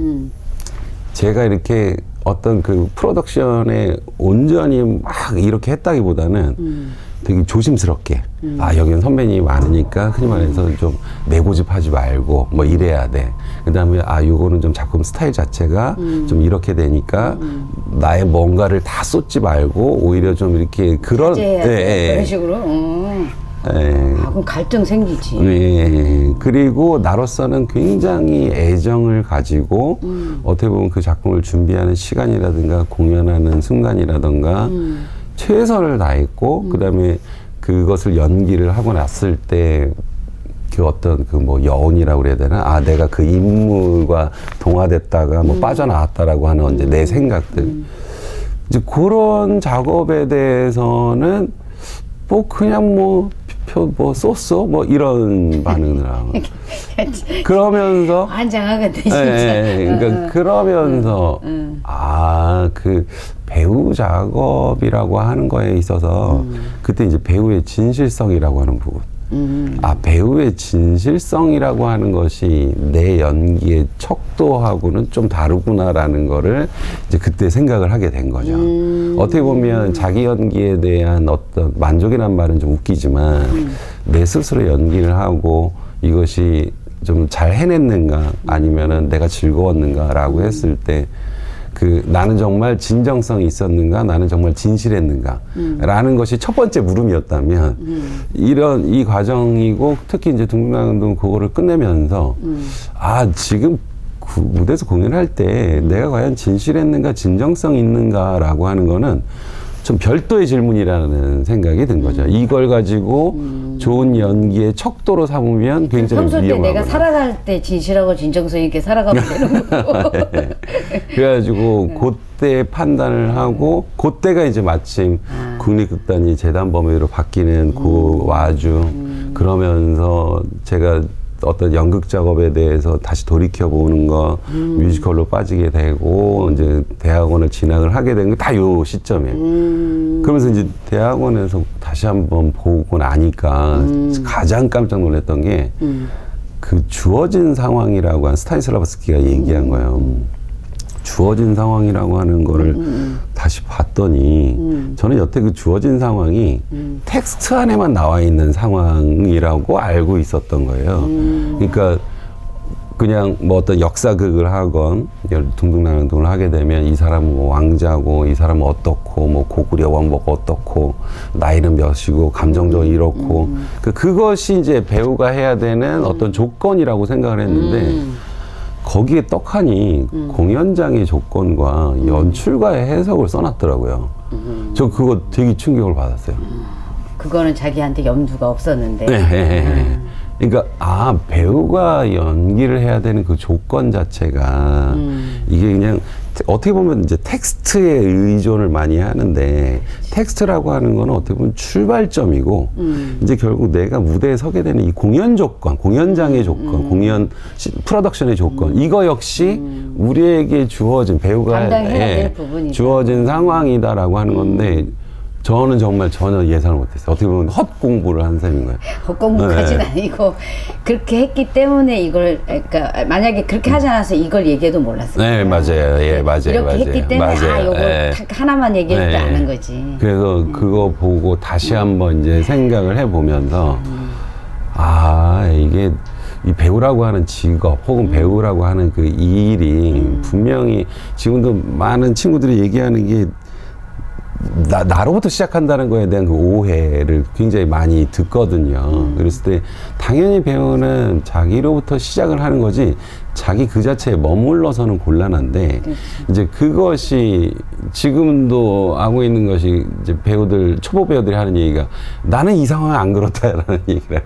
제가 이렇게 어떤 그 프로덕션에 온전히 막 이렇게 했다기보다는 되게 조심스럽게, 여기는 선배님이 많으니까 흔히 말해서 좀 내고집하지 말고 뭐 이래야 돼. 그 다음에 요거는 좀 작품 스타일 자체가 좀 이렇게 되니까 나의 뭔가를 다 쏟지 말고 오히려 좀 이렇게 그런 그런 식으로. 그럼 갈등 생기지. 네. 그리고 나로서는 굉장히 애정을 가지고 어떻게 보면 그 작품을 준비하는 시간이라든가 공연하는 순간이라든가 최선을 다했고 그다음에 그것을 연기를 하고 났을 때 그 어떤 그 뭐 여운이라고 그래야 되나? 내가 그 인물과 동화됐다가 뭐 빠져나왔다라고 하는 이제 내 생각들. 이제 그런 작업에 대해서는 뭐 그냥 뭐 썼어? 뭐 이런 반응을 하고. 그러면서. 환장하거든, 진짜. 그러니까 그러면서, 그 배우 작업이라고 하는 거에 있어서 그때 이제 배우의 진실성이라고 하는 부분. 배우의 진실성이라고 하는 것이 내 연기의 척도하고는 좀 다르구나라는 거를 이제 그때 생각을 하게 된 거죠. 어떻게 보면 자기 연기에 대한 어떤 만족이란 말은 좀 웃기지만 내 스스로 연기를 하고 이것이 좀 잘 해냈는가 아니면은 내가 즐거웠는가라고 했을 때 나는 정말 진정성이 있었는가, 나는 정말 진실했는가, 라는 것이 첫 번째 물음이었다면, 이 과정이고, 특히 이제 둥둥나둥 그거를 끝내면서, 지금 무대에서 공연할 때 내가 과연 진실했는가, 진정성 있는가라고 하는 거는 좀 별도의 질문이라는 생각이 든 거죠. 이걸 가지고 좋은 연기의 척도로 삼으면 굉장히 평소 때 위험하구나. 내가 살아갈 때 진실하고 진정성 있게 살아가면 되는 거고. 그래가지고 그때 판단을 하고 그때가 이제 마침 국립극단이 재단 범위로 바뀌는 그 와중 그러면서 제가 어떤 연극 작업에 대해서 다시 돌이켜보는 거, 뮤지컬로 빠지게 되고, 이제 대학원을 진학을 하게 된 게 다 요 시점이에요. 그러면서 이제 대학원에서 다시 한번 보고 나니까 가장 깜짝 놀랐던 게 그 주어진 상황이라고 한 스타니슬라브스키가 얘기한 거예요. 주어진 상황이라고 하는 거를 다시 봤더니 저는 여태 그 주어진 상황이 텍스트 안에만 나와 있는 상황이라고 알고 있었던 거예요. 그러니까 그냥 뭐 어떤 역사극을 하건 둥둥나둥을 하게 되면 이 사람은 뭐 왕자고 이 사람은 어떻고 뭐 고구려 왕복 어떻고 나이는 몇이고 감정적으로 이렇고 그것이 이제 배우가 해야 되는 어떤 조건이라고 생각을 했는데 거기에 떡하니 공연장의 조건과 연출가의 해석을 써놨더라고요. 저 그거 되게 충격을 받았어요. 그거는 자기한테 염두가 없었는데. 네. 그러니까 배우가 연기를 해야 되는 그 조건 자체가 이게 그냥 어떻게 보면 이제 텍스트에 의존을 많이 하는데 텍스트라고 하는 거는 어떻게 보면 출발점이고 이제 결국 내가 무대에 서게 되는 이 공연 조건, 공연장의 조건, 공연 프로덕션의 조건 이거 역시 우리에게 주어진 배우가 감당해야 될 부분이다. 주어진 상황이다라고 하는 건데 저는 정말 전혀 예상을 못했어요. 어떻게 보면 헛공부를 한 셈인 거예요. 헛공부까지는 아니고 그렇게 했기 때문에 이걸 그러니까 만약에 그렇게 하지 않아서 이걸 얘기해도 몰랐어요. 네, 맞아요. 예, 맞아요. 이렇게 맞아요. 했기 때문에 요거 딱 하나만 얘기할 때 아는 거지. 그래서 그거 보고 다시 한번 이제 생각을 해보면서 이게 이 배우라고 하는 직업 혹은 배우라고 하는 그 이 일이 분명히 지금도 많은 친구들이 얘기하는 게 나로부터 시작한다는 거에 대한 그 오해를 굉장히 많이 듣거든요. 그랬을 때 당연히 배우는 자기로부터 시작을 하는 거지 자기 그 자체에 머물러서는 곤란한데 이제 그것이 지금도 하고 있는 것이 이제 배우들 초보 배우들이 하는 얘기가 나는 이 상황은 안 그렇다라는 얘기를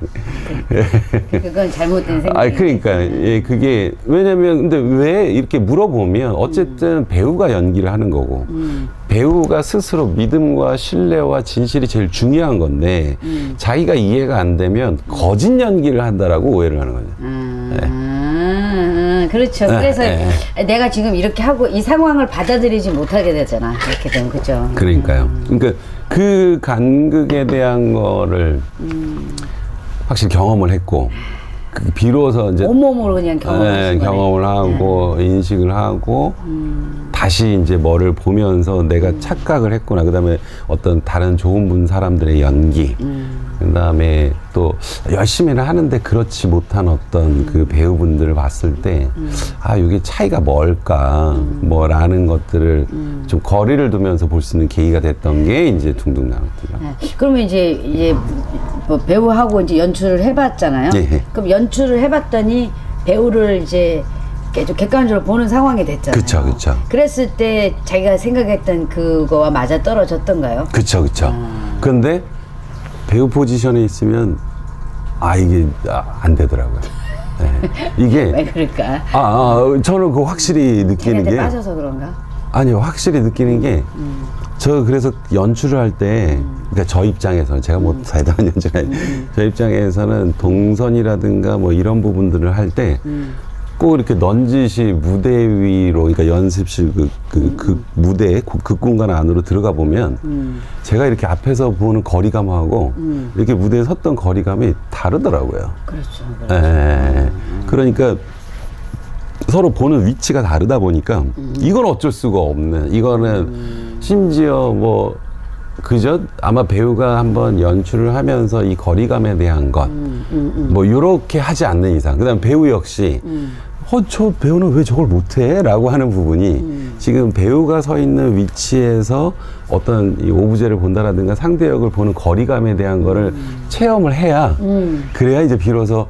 그건 잘못된 생각. 그러니까 예, 그게 왜냐면 근데 왜 이렇게 물어보면 어쨌든 배우가 연기를 하는 거고 배우가 스스로 믿음과 신뢰와 진실이 제일 중요한 건데 자기가 이해가 안 되면 거짓 연기를 한다라고 오해를 하는 거죠. 그렇죠. 그래서 내가 지금 이렇게 하고 이 상황을 받아들이지 못하게 되잖아. 이렇게 되면 그죠. 그러니까요. 그러니까 그 간극에 대한 거를 확실히 경험을 했고 비로소 이제 온몸으로 그냥 경험을 하고 인식을 하고 다시 이제 뭐를 보면서 내가 착각을 했구나. 그다음에 어떤 다른 좋은 분 사람들의 연기. 그다음에 또 열심히는 하는데 그렇지 못한 어떤 그 배우분들을 봤을 때 이게 차이가 뭘까 뭐라는 것들을 좀 거리를 두면서 볼 수 있는 계기가 됐던 게 이제 둥둥 나눴더라고요. 그러면 이제 뭐 배우하고 이제 연출을 해봤잖아요. 예. 그럼 연출을 해봤더니 배우를 이제 좀 객관적으로 보는 상황이 됐잖아요. 그쵸. 그랬을 때 자기가 생각했던 그거와 맞아 떨어졌던가요? 그쵸. 근데 배우 포지션에 있으면 이게 안 되더라고요. 이게 왜 그럴까? 저는 그거 확실히 느끼는 게 빠져서 그런가? 아니요, 확실히 느끼는 게 저 그래서 연출을 할 때 그러니까 저 입장에서 제가 뭐 대단한 연출을 아니 저 입장에서는 동선이라든가 뭐 이런 부분들을 할 때 꼭 이렇게 넌지시 무대 위로 그러니까 연습실 그 무대 그 공간 안으로 들어가 보면 제가 이렇게 앞에서 보는 거리감하고 이렇게 무대에 섰던 거리감이 다르더라고요. 그렇죠. 그러니까 서로 보는 위치가 다르다 보니까 이건 어쩔 수가 없는 이거는 심지어 뭐 그저 아마 배우가 한번 연출을 하면서 이 거리감에 대한 것 뭐 이렇게 하지 않는 이상 그다음 배우 역시 저 배우는 왜 저걸 못해? 라고 하는 부분이 지금 배우가 서 있는 위치에서 어떤 이 오브제를 본다라든가 상대역을 보는 거리감에 대한 거를 체험을 해야 그래야 이제 비로소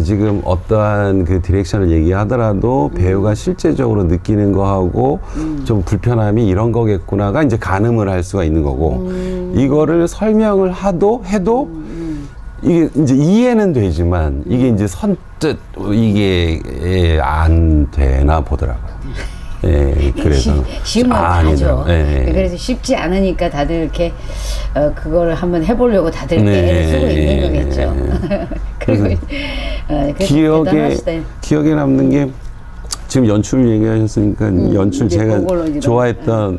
지금 어떠한 그 디렉션을 얘기하더라도 배우가 실제적으로 느끼는 거하고 좀 불편함이 이런 거겠구나가 이제 가늠을 할 수가 있는 거고 이거를 설명을 해도 이게 이제 이해는 되지만 이게 이제 선뜻 이게 안 되나 보더라고요. 그래서 쉬운 건 다죠. 그래서 쉽지 않으니까 다들 이렇게 그걸 한번 해보려고 다들 애를 쓰고 있는 거겠죠. 그리고 기억에 남는 게 지금 연출을 얘기하셨으니까 연출 제가 좋아했던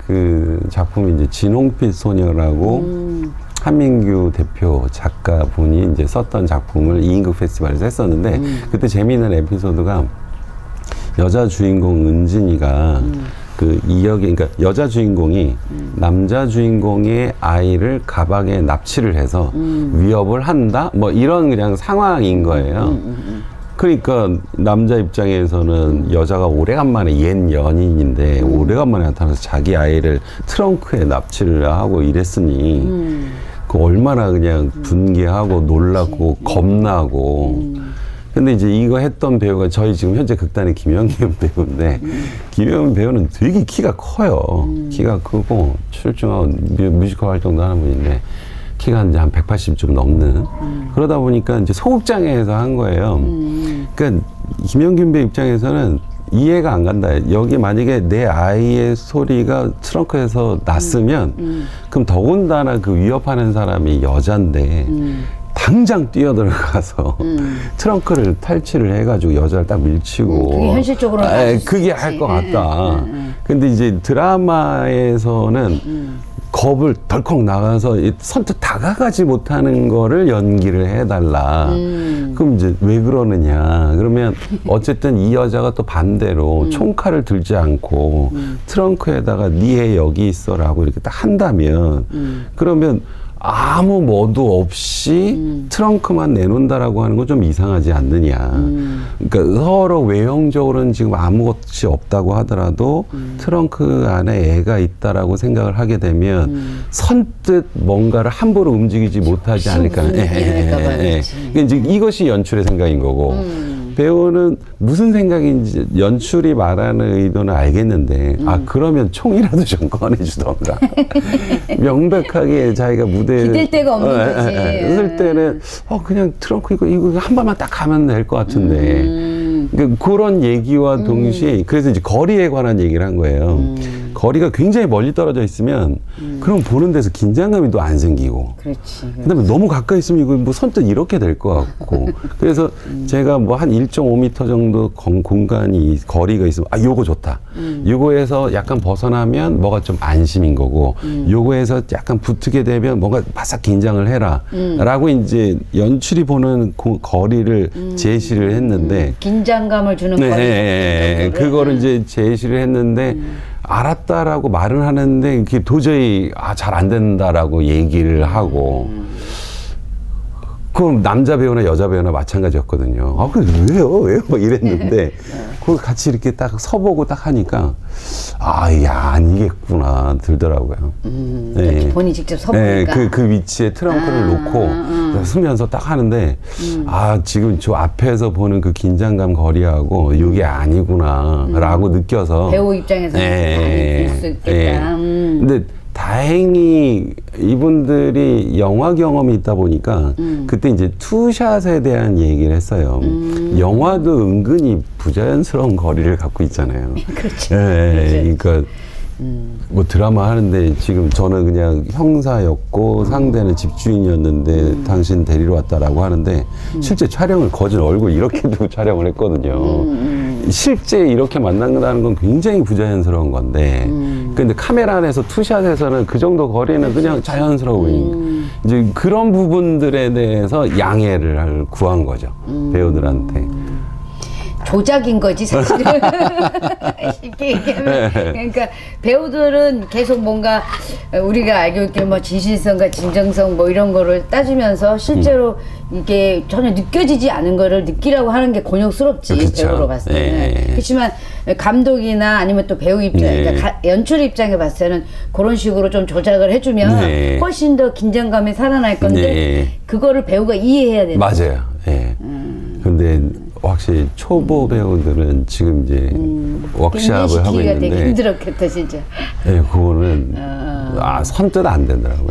그 작품이 이제 진홍빛 소녀라고 한민규 대표 작가분이 이제 썼던 작품을 이인극 페스티벌에서 했었는데 그때 재미있는 에피소드가 여자 주인공 은진이가 그 이역에 그러니까 여자 주인공이 남자 주인공의 아이를 가방에 납치를 해서 위협을 한다 뭐 이런 그냥 상황인 거예요. 그러니까 남자 입장에서는 여자가 오래간만에 옛 연인인데 오래간만에 나타나서 자기 아이를 트렁크에 납치를 하고 이랬으니 그 얼마나 그냥 분개하고 놀라고 겁나고 근데 이제 이거 했던 배우가 저희 지금 현재 극단의 김영균 배우인데 김영균 배우는 되게 키가 커요. 키가 크고 출중하고 뮤지컬 활동도 하는 분인데 키가 이제 한 180 좀 넘는 그러다 보니까 이제 소극장에서 한 거예요. 그러니까 김영균 배우 입장에서는 이해가 안 간다. 여기 만약에 내 아이의 소리가 트렁크에서 났으면 그럼 더군다나 그 위협하는 사람이 여잔데 당장 뛰어들어가서 트렁크를 탈취를 해가지고 여자를 딱 밀치고 그게 현실적으로는 그게 할 것 같다. 근데 이제 드라마에서는 겁을 덜컥 나가서 선뜻 다가가지 못하는 거를 연기를 해달라. 그럼 이제 왜 그러느냐. 그러면 어쨌든 이 여자가 또 반대로 총칼을 들지 않고 트렁크에다가 네 애 여기 있어라고 이렇게 딱 한다면 그러면 아무 뭐도 없이 트렁크만 내놓는다라고 하는 건 좀 이상하지 않느냐. 그러니까 서로 외형적으로는 지금 아무것이 없다고 하더라도 트렁크 안에 애가 있다라고 생각을 하게 되면 선뜻 뭔가를 함부로 움직이지 못하지 않을까. 그러니까 이제 이것이 연출의 생각인 거고. 배우는 무슨 생각인지 연출이 말하는 의도는 알겠는데 아 그러면 총이라도 좀 꺼내주던가 명백하게 자기가 무대에 기댈 데가 없는 거지. 쓸 때는 그냥 트렁크 이거 한 번만 딱 가면 될 것 같은데 그러니까 그런 얘기와 동시에 그래서 이제 거리에 관한 얘기를 한 거예요. 거리가 굉장히 멀리 떨어져 있으면 그럼 보는 데서 긴장감이 또 안 생기고 그렇지. 그다음에 너무 가까이 있으면 이거 뭐 선뜻 이렇게 될 것 같고 그래서 제가 뭐 한 1.5m 정도 공간이 거리가 있으면 아 요거 좋다. 요거에서 약간 벗어나면 뭐가 좀 안심인 거고 요거에서 약간 붙게 되면 뭔가 바싹 긴장을 해라 라고 이제 연출이 보는 거리를 제시를 했는데 긴장감을 주는 거리. 네, 그거를 이제 제시를 했는데 알았다라고 말은 하는데 이게 도저히 잘 안 된다라고 얘기를 하고 그럼 남자 배우나 여자 배우나 마찬가지였거든요. 아, 그래 왜요? 뭐 이랬는데 그걸 같이 이렇게 딱 서보고 딱 하니까 아, 이게 아니겠구나 들더라고요. 네. 본인이 직접 서보니까. 네, 그 위치에 트렁크를 놓고 서면서 딱 하는데 아, 지금 저 앞에서 보는 그 긴장감 거리하고 이게 아니구나라고 느껴서 배우 입장에서는 알 수 있겠다. 근데 다행히 이분들이 영화 경험이 있다 보니까 그때 이제 투샷에 대한 얘기를 했어요. 영화도 은근히 부자연스러운 거리를 갖고 있잖아요. 그렇죠. 그러니까 뭐 드라마 하는데 지금 저는 그냥 형사였고 상대는 집주인이었는데 당신 데리러 왔다라고 하는데 실제 촬영을 거진 얼굴 이렇게도 촬영을 했거든요. 실제 이렇게 만난다는 건 굉장히 부자연스러운 건데 근데 카메라 안에서 투샷에서는 그 정도 거리는 그냥 자연스러워 보이니까 이제 그런 부분들에 대해서 양해를 구한 거죠. 배우들한테. 조작인 거지 사실은. 쉽게 얘기하면 그러니까 배우들은 계속 뭔가 우리가 알고 있기에 뭐 진실성과 진정성 뭐 이런 거를 따지면서 실제로 이게 전혀 느껴지지 않은 거를 느끼라고 하는 게 곤욕스럽지. 그쵸. 배우로 봤을 때는. 그렇지만 감독이나 아니면 또 배우 입장, 그러니까 연출 입장에 봤을 때는 그런 식으로 좀 조작을 해주면 훨씬 더 긴장감이 살아날 건데 그거를 배우가 이해해야 되는 거죠. 맞아요. 근데 확실히 초보 배우들은 지금 이제 워크샵을 하고 있는데 되게 힘들었겠다 진짜. 그거는 선뜻 안 되더라고요.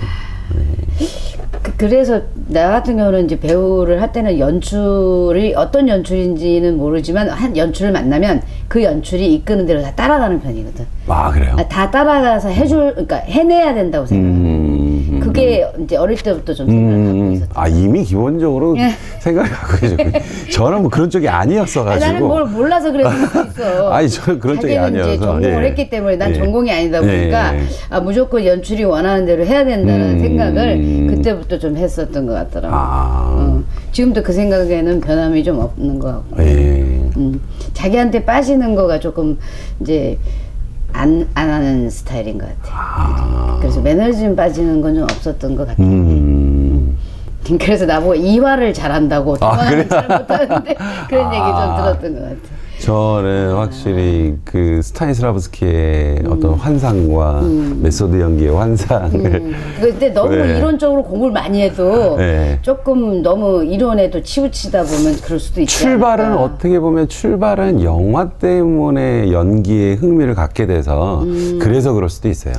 그래서 나 같은 경우는 이제 배우를 할 때는 연출이 어떤 연출인지는 모르지만 한 연출을 만나면 그 연출이 이끄는 대로 다 따라가는 편이거든. 아, 그래요? 다 따라가서 그러니까 해내야 된다고 생각해요. 그게 이제 어릴 때부터 좀 생각하고 있었던. 이미 기본적으로 생각하고 계셨군요. 저는 뭐 그런 쪽이 아니었어가지고. 나는 뭘 몰라서 그랬을 수도 있어. 저는 그런 쪽이 아니어서. 이제 전공을 했기 때문에 난 전공이 아니다 보니까 무조건 연출이 원하는 대로 해야 된다는 생각을 그때부터 좀 했었던 것 같더라고요. 지금도 그 생각에는 변함이 좀 없는 것 같고. 자기한테 빠지는 거가 조금 이제 안 하는 스타일인 것 같아요. 그래서 매너리즘 빠지는 건 좀 없었던 것 같아요. 그래서 나보고 이화를 잘한다고 대화는 잘 못하는데 그런 얘기 좀 들었던 것 같아요. 저는 확실히 그 스타니슬라브스키의 어떤 환상과 메소드 연기의 환상을 근데 너무 이론적으로 공부를 많이 해도 조금 너무 이론에도 치우치다 보면 그럴 수도 있지 출발은 않을까. 어떻게 보면 영화 때문에 연기에 흥미를 갖게 돼서 그래서 그럴 수도 있어요.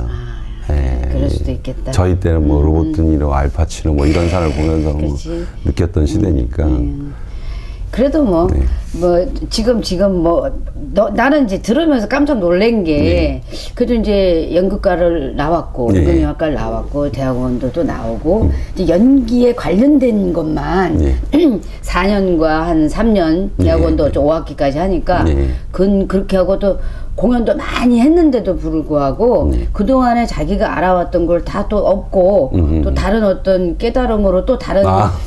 그럴 수도 있겠다. 저희 때는 뭐 로버트니로 알파치노 뭐 이런 사람을 보면서 뭐 느꼈던 시대니까. 그래도 뭐 지금 나는 이제 들으면서 깜짝 놀란 게 그래도 이제 연극과를 나왔고 연극영화과를 나왔고 대학원도 또 나오고 이제 연기에 관련된 것만 4년과 한 3년 대학원도 5학기까지 하니까 그렇게 하고 또 공연도 많이 했는데도 불구하고 그동안에 자기가 알아왔던 걸 다 또 얻고 또 다른 어떤 깨달음으로 또 다른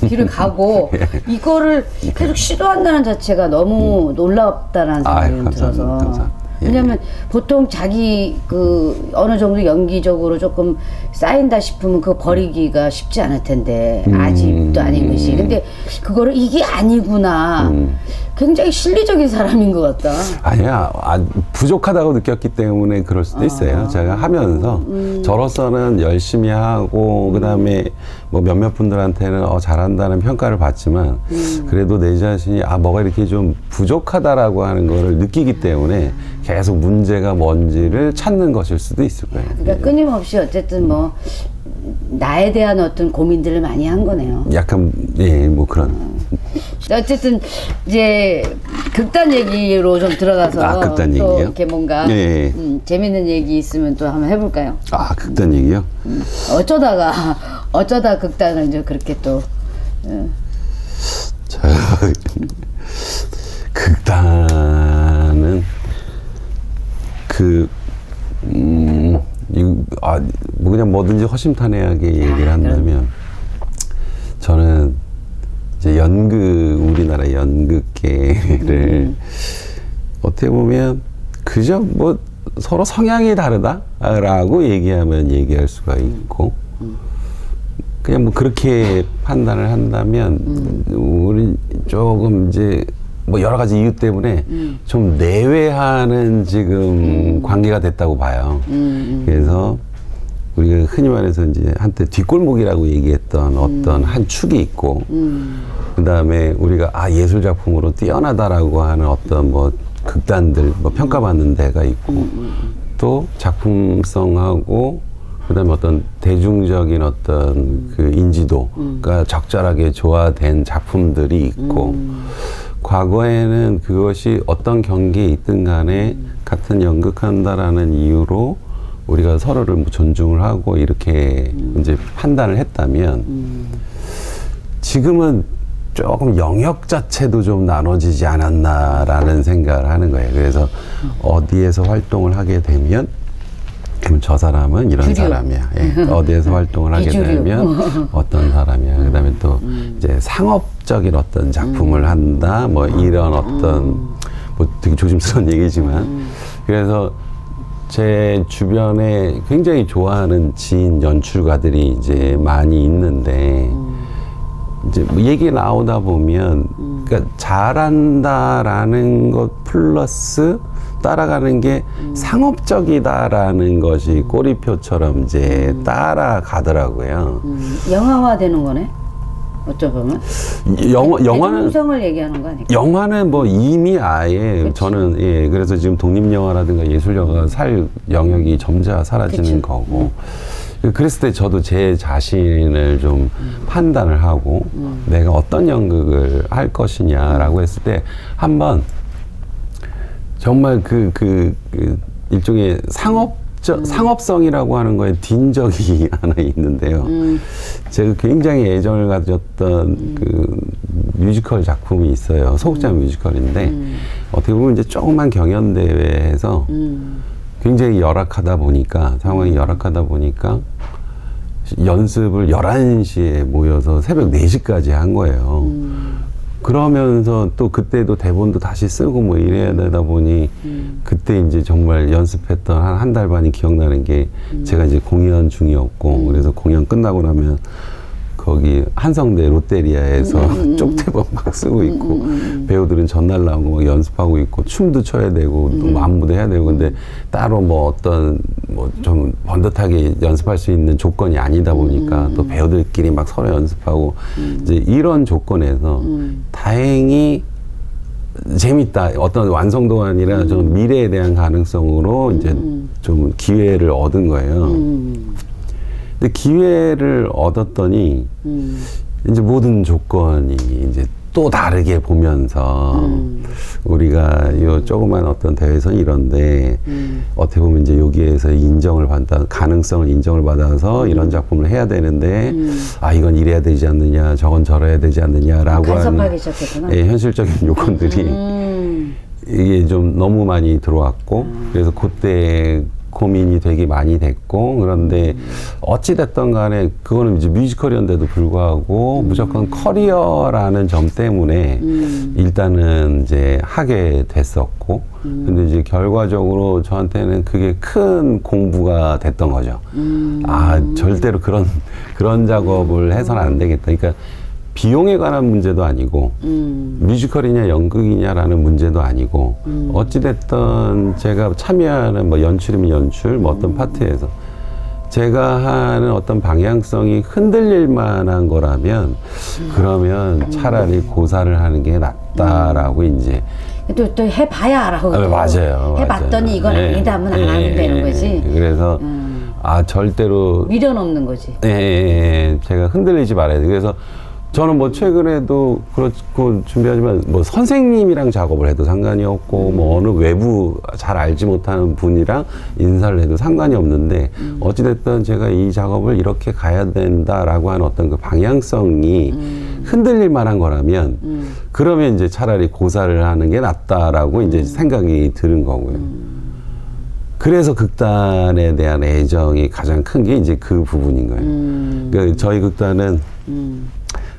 길을 가고 이거를 계속 시도한다는 자체가 너무 놀랍다는 생각이 들어서 왜냐면 보통 자기 그 어느 정도 연기적으로 조금 쌓인다 싶으면 그거 버리기가 쉽지 않을 텐데 아직도 아닌 것이. 근데 그거를 이게 아니구나. 굉장히 실리적인 사람인 것 같다. 아니야, 부족하다고 느꼈기 때문에 그럴 수도 있어요. 제가 하면서 저로서는 열심히 하고 그다음에 뭐 몇몇 분들한테는 잘한다는 평가를 받지만 그래도 내 자신이 뭐가 이렇게 좀 부족하다라고 하는 거를 느끼기 때문에 계속 문제가 뭔지를 찾는 것일 수도 있을 거예요. 그러니까 끊임없이 어쨌든 뭐 나에 대한 어떤 고민들을 많이 한 거네요. 약간 뭐 그런. 어쨌든 이제 극단 얘기로 좀 들어가서 극단 또 얘기요? 이렇게 뭔가 재밌는 얘기 있으면 또 한번 해볼까요? 극단 얘기요? 어쩌다 극단을 이제 그렇게 또 극단은 뭐 그냥 뭐든지 허심탄회하게 얘기를 한다면 저는 이제 우리나라 연극계를 어떻게 보면 그저 뭐 서로 성향이 다르다라고 얘기할 수가 있고 그냥 뭐 그렇게 판단을 한다면 우리 조금 이제 뭐 여러 가지 이유 때문에 좀 내외하는 지금 관계가 됐다고 봐요. 그래서 우리가 흔히 말해서 이제 한때 뒷골목이라고 얘기했던 어떤 한 축이 있고, 그 다음에 우리가 예술 작품으로 뛰어나다라고 하는 어떤 뭐 극단들 뭐 평가받는 데가 있고, 또 작품성하고 그 다음에 어떤 대중적인 어떤 그 인지도가 적절하게 조화된 작품들이 있고, 과거에는 그것이 어떤 경계에 있든 간에 같은 연극한다라는 이유로 우리가 서로를 뭐 존중을 하고 이렇게 이제 판단을 했다면 지금은 조금 영역 자체도 좀 나눠지지 않았나라는 생각을 하는 거예요. 그래서 어디에서 활동을 하게 되면 그럼 저 사람은 이런 사람이야. 어디에서 활동을 하게 되면 어떤 사람이야. 그다음에 또 이제 상업적인 어떤 작품을 한다. 뭐 이런 어떤 뭐 되게 조심스러운 얘기지만 그래서 제 주변에 굉장히 좋아하는 지인 연출가들이 이제 많이 있는데 이제 뭐 얘기 나오다 보면 그러니까 잘한다라는 것 플러스 따라가는 게 상업적이다라는 것이 꼬리표처럼 이제 따라가더라고요. 영화화 되는 거네. 어쩌보면 영화는 대중성을 얘기하는 거 아닐까? 영화는 뭐 이미 아예 그치. 저는 그래서 지금 독립영화라든가 예술영화가 살 영역이 점차 사라지는 그치. 거고 그랬을 때 저도 제 자신을 좀 판단을 하고 내가 어떤 연극을 할 것이냐라고 했을 때 한번 정말 그 일종의 상업성이라고 하는 거에 딘 적이 하나 있는데요. 제가 굉장히 애정을 가졌던 그 뮤지컬 작품이 있어요. 소극장 뮤지컬인데 어떻게 보면 이제 조그만 경연대회에서 굉장히 상황이 열악하다 보니까 연습을 11시에 모여서 새벽 4시까지 한 거예요. 그러면서 또 그때도 대본도 다시 쓰고 뭐 이래야 되다 보니 그때 이제 정말 연습했던 한 달 반이 기억나는 게 제가 이제 공연 중이었고 그래서 공연 끝나고 나면 거기 한성대 롯데리아에서 쪽대본 막 쓰고 있고 배우들은 전날 나오고 막 연습하고 있고 춤도 춰야 되고 또 안무도 해야 되고 근데 따로 뭐 어떤 뭐 좀 번듯하게 연습할 수 있는 조건이 아니다 보니까 또 배우들끼리 막 서로 연습하고 이제 이런 조건에서 다행히 재밌다 어떤 완성도가 아니라 좀 미래에 대한 가능성으로 이제 좀 기회를 얻은 거예요. 근데 기회를 얻었더니 이제 모든 조건이 이제 또 다르게 보면서 우리가 요 조그만 어떤 대회에서 이런데 어떻게 보면 이제 여기에서 가능성을 인정을 받아서 이런 작품을 해야 되는데 이건 이래야 되지 않느냐 저건 저래야 되지 않느냐라고 하는 현실적인 요건들이 이게 좀 너무 많이 들어왔고 그래서 그때 고민이 되게 많이 됐고, 그런데 어찌됐든 간에 그거는 이제 뮤지컬이었는데도 불구하고 무조건 커리어라는 점 때문에 일단은 이제 하게 됐었고, 근데 이제 결과적으로 저한테는 그게 큰 공부가 됐던 거죠. 아, 절대로 그런 작업을 해서는 안 되겠다. 그러니까 비용에 관한 문제도 아니고 뮤지컬이냐 연극이냐라는 문제도 아니고 어찌됐든 제가 참여하는 뭐 연출이면 연출, 뭐 어떤 파트에서 제가 하는 어떤 방향성이 흔들릴 만한 거라면 그러면 차라리 고사를 하는 게 낫다라고 이제 또 해봐야 알아. 맞아요. 해봤더니 이건 아니다 하면 안 하면 되는 거지. 그래서 아, 절대로 미련 없는 거지. 제가 흔들리지 말아야 돼. 그래서 저는 뭐 최근에도 그렇고 준비하지만 뭐 선생님이랑 작업을 해도 상관이 없고 뭐 어느 외부 잘 알지 못하는 분이랑 인사를 해도 상관이 없는데 어찌됐든 제가 이 작업을 이렇게 가야 된다라고 하는 어떤 그 방향성이 흔들릴 만한 거라면 그러면 이제 차라리 고사를 하는 게 낫다라고 이제 생각이 드는 거고요. 그래서 극단에 대한 애정이 가장 큰 게 이제 그 부분인 거예요. 그러니까 저희 극단은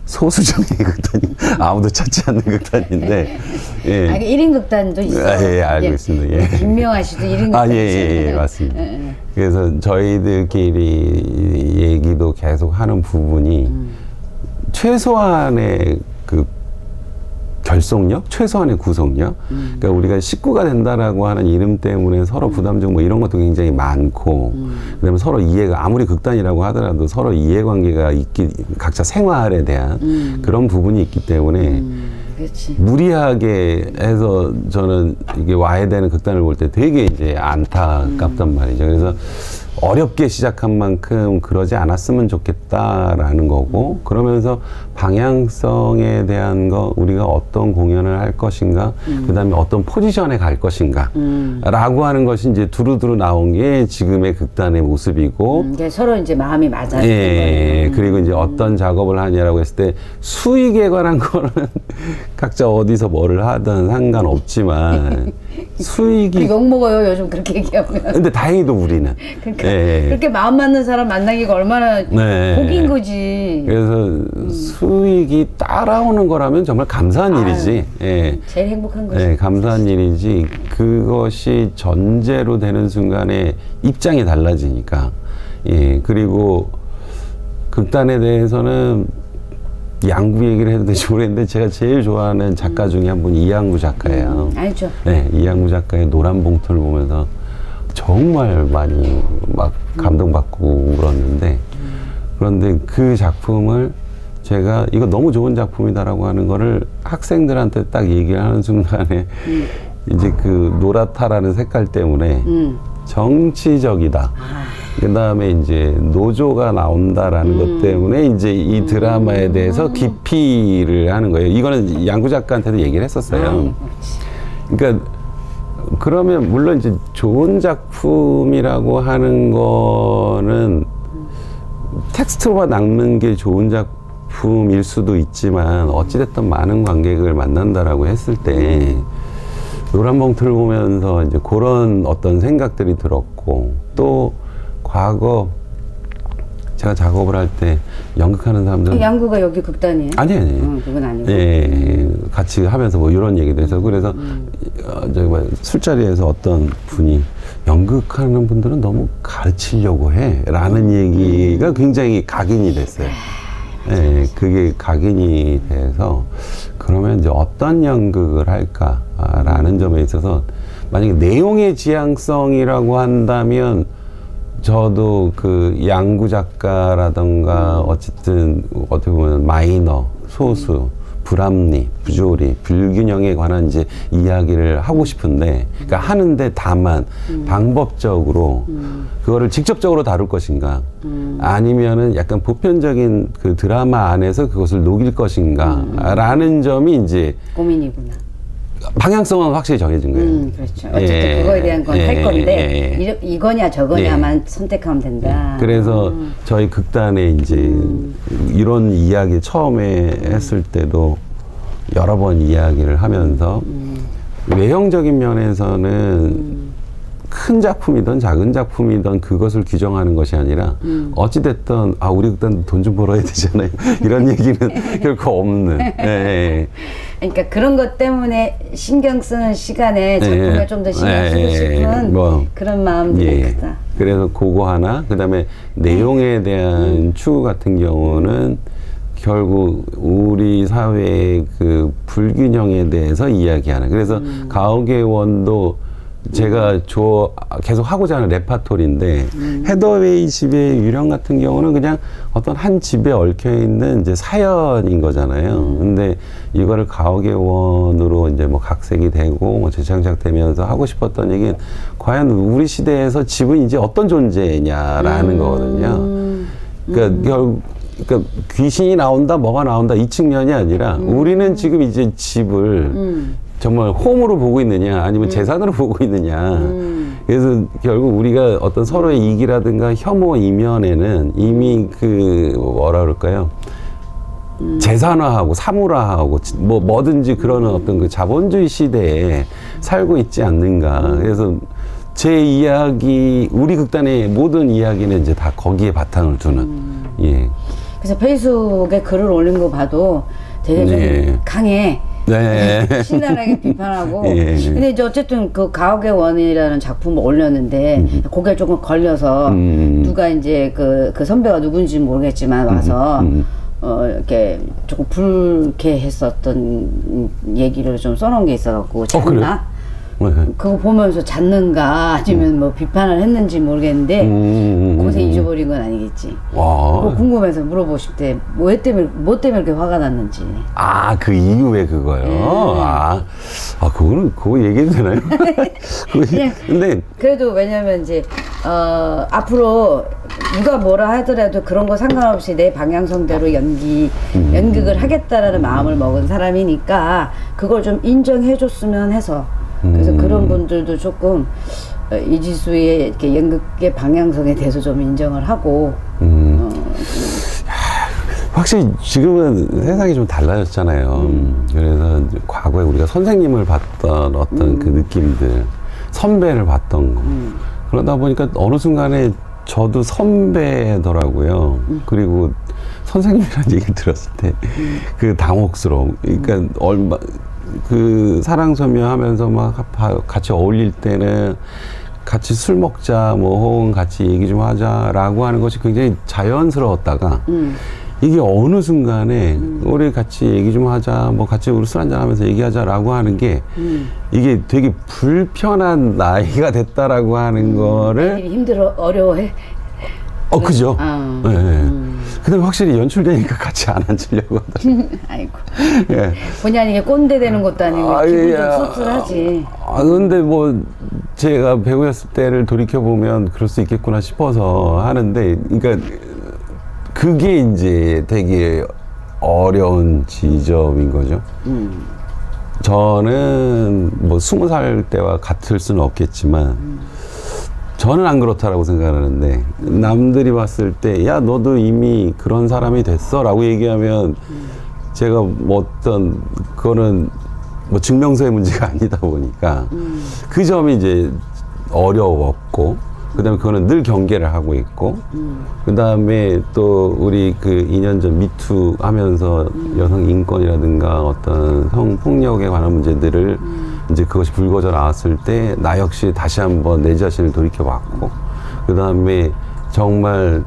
소수정의 극단이 아무도 찾지 않는 극단인데, 예. 아, 1인 극단도 있어요. 예, 알고 있습니다. 예. 김명아 씨도 1인 극단. 아, 예, 맞습니다. 그래서 저희들끼리 얘기도 계속 하는 부분이 최소한의 그 결속력, 최소한의 구속력. 그러니까 우리가 식구가 된다라고 하는 이름 때문에 서로 부담적 뭐 이런 것도 굉장히 많고, 그다음에 서로 이해가 아무리 극단이라고 하더라도 서로 이해관계가 각자 생활에 대한 그런 부분이 있기 때문에 그렇지. 무리하게 해서 저는 이게 와야 되는 극단을 볼 때 되게 이제 안타깝단 말이죠. 그래서 어렵게 시작한 만큼 그러지 않았으면 좋겠다라는 거고, 그러면서 방향성에 대한 거, 우리가 어떤 공연을 할 것인가, 그 다음에 어떤 포지션에 갈 것인가, 라고 하는 것이 이제 두루두루 나온 게 지금의 극단의 모습이고, 서로 이제 마음이 맞아요. 예, 그리고 이제 어떤 작업을 하냐라고 했을 때 수익에 관한 거는 각자 어디서 뭐를 하든 상관없지만, 수익이. 욕먹어요, 요즘 그렇게 얘기하면. 근데 다행히도 우리는. 그러니까 그렇게 마음 맞는 사람 만나기가 얼마나 복인 거지. 그래서 수익이 따라오는 거라면 정말 감사한 일이지. 예. 제일 행복한 거지. 예, 감사한 일이지. 그것이 전제로 되는 순간에 입장이 달라지니까. 예, 그리고 극단에 대해서는 양구 얘기를 해도 될지 모르겠는데 제가 제일 좋아하는 작가 중에 한 분이 이양구 작가예요. 알죠. 네, 이양구 작가의 노란 봉투를 보면서 정말 많이 막 감동받고 울었는데, 그런데 그 작품을 제가 이거 너무 좋은 작품이다라고 하는 거를 학생들한테 딱 얘기를 하는 순간에 이제 그 노랗다라는 색깔 때문에 정치적이다. 그 다음에 이제 노조가 나온다라는 것 때문에 이제 이 드라마에 대해서 기피를 하는 거예요. 이거는 양구 작가한테도 얘기를 했었어요. 그러니까 그러면 물론 이제 좋은 작품이라고 하는 거는 텍스트로만 남는 게 좋은 작품일 수도 있지만 어찌됐든 많은 관객을 만난다라고 했을 때 노란 봉투를 보면서 이제 그런 어떤 생각들이 들었고, 또 과거 제가 작업을 할 때 연극하는 사람들은 양구가 여기 극단이에요? 아니. 그건 아니고. 예, 같이 하면서 뭐 이런 얘기도 해서 그래서 저기 뭐 술자리에서 어떤 분이 연극하는 분들은 너무 가르치려고 해라는 얘기가 굉장히 각인이 됐어요. 예, 그게 각인이 돼서 그러면 이제 어떤 연극을 할까라는 점에 있어서 만약에 내용의 지향성이라고 한다면 저도 그 양구 작가라던가 어쨌든 어떻게 보면 마이너, 소수, 불합리, 부조리, 불균형에 관한 이제 이야기를 하고 싶은데, 그러니까 하는데 다만 방법적으로 그거를 직접적으로 다룰 것인가, 아니면은 약간 보편적인 그 드라마 안에서 그것을 녹일 것인가라는 점이 이제 고민이구나. 방향성은 확실히 정해진 거예요. 그렇죠. 어쨌든 그거에 대한 건 할 건데 이거냐 저거냐만 선택하면 된다. 그래서 저희 극단에 이제 이런 이야기 처음에 했을 때도 여러 번 이야기를 하면서 외형적인 면에서는 큰 작품이든 작은 작품이든 그것을 규정하는 것이 아니라 어찌됐든 우리 극단 돈 좀 벌어야 되잖아요. 이런 얘기는 결코 없는. 예. 그러니까 그런 것 때문에 신경 쓰는 시간에 작품에 좀 더 신경 쓰고 싶은 그런 마음들이 크다. 그래서 그거 하나, 그다음에 내용에 대한 추구 같은 경우는 결국 우리 사회의 그 불균형에 대해서 이야기하는. 그래서 가옥의 원도 제가 계속 하고자 하는 레파토리인데 헤더웨이 집의 유령 같은 경우는 그냥 어떤 한 집에 얽혀 있는 이제 사연인 거잖아요. 근데 이거를 가옥의 원으로 이제 뭐 각색이 되고 뭐 재창작되면서 하고 싶었던 얘기는 과연 우리 시대에서 집은 이제 어떤 존재냐라는 거거든요. 그러니까 귀신이 나온다, 뭐가 나온다 이 측면이 아니라 우리는 지금 이제 집을 정말 홈으로 보고 있느냐 아니면 재산으로 보고 있느냐. 그래서 결국 우리가 어떤 서로의 이기라든가 혐오 이면에는 이미 그 뭐라 그럴까요? 재산화하고 사물화하고 뭐든지 그런 어떤 그 자본주의 시대에 살고 있지 않는가. 그래서 제 이야기, 우리 극단의 모든 이야기는 이제 다 거기에 바탕을 두는. 예. 그래서 페이스북에 글을 올린 거 봐도 되게 좀 강해. 네. 신랄하게 비판하고. 근데 이제 어쨌든 그 가옥의 원이라는 작품을 올렸는데 고개 조금 걸려서 누가 이제 그 선배가 누군지 모르겠지만 와서 이렇게 조금 불쾌했었던 얘기를 좀 써놓은 게 있어갖고 잤나? 그거 보면서 잤는가 아니면 뭐 비판을 했는지 모르겠는데 곳에 잊어버린 건 아니겠지. 그거 궁금해서 물어보고 싶대. 뭐 때문에 그렇게 화가 났는지. 그 이후에 그거요. 그거 얘기해도 되나요? 근데 그래도 왜냐면 이제 앞으로 누가 뭐라 하더라도 그런 거 상관없이 내 방향성대로 연극을 하겠다라는 마음을 먹은 사람이니까 그걸 좀 인정해줬으면 해서. 그래서 그런 분들도 조금 이지수의 이렇게 연극의 방향성에 대해서 좀 인정을 하고. 확실히 지금은 세상이 좀 달라졌잖아요. 그래서 과거에 우리가 선생님을 봤던 어떤 그 느낌들, 선배를 봤던 거. 그러다 보니까 어느 순간에 저도 선배더라고요. 그리고 선생님이라는 얘기를 들었을 때 그 당혹스러움. 그러니까 그 사랑소녀 하면서 막 같이 어울릴 때는 같이 술 먹자 뭐 혹은 같이 얘기 좀 하자라고 하는 것이 굉장히 자연스러웠다가 이게 어느 순간에 우리 같이 얘기 좀 하자 뭐 같이 우리 술 한잔 하면서 얘기하자라고 하는 게 이게 되게 불편한 나이가 됐다라고 하는 거를 힘들어 어려워해. 그죠? 네. 근데 확실히 연출되니까 같이 안 앉으려고 하더라고요. 아이고. 예. 본의 아니게 꼰대 되는 것도 아니고 기분 좀 씁쓸하지. 근데 뭐 제가 배우였을 때를 돌이켜보면 그럴 수 있겠구나 싶어서 하는데, 그러니까 그게 이제 되게 어려운 지점인 거죠. 저는 뭐 20살 때와 같을 수는 없겠지만 저는 안 그렇다라고 생각하는데 남들이 봤을 때 야 너도 이미 그런 사람이 됐어 라고 얘기하면 제가 뭐 어떤 그거는 뭐 증명서의 문제가 아니다 보니까 그 점이 이제 어려웠고, 그 다음에 그거는 늘 경계를 하고 있고, 그 다음에 또 우리 그 2년 전 미투 하면서 여성 인권이라든가 어떤 성폭력에 관한 문제들을 이제 그것이 불거져 나왔을 때 나 역시 다시 한번 내 자신을 돌이켜봤고, 그 다음에 정말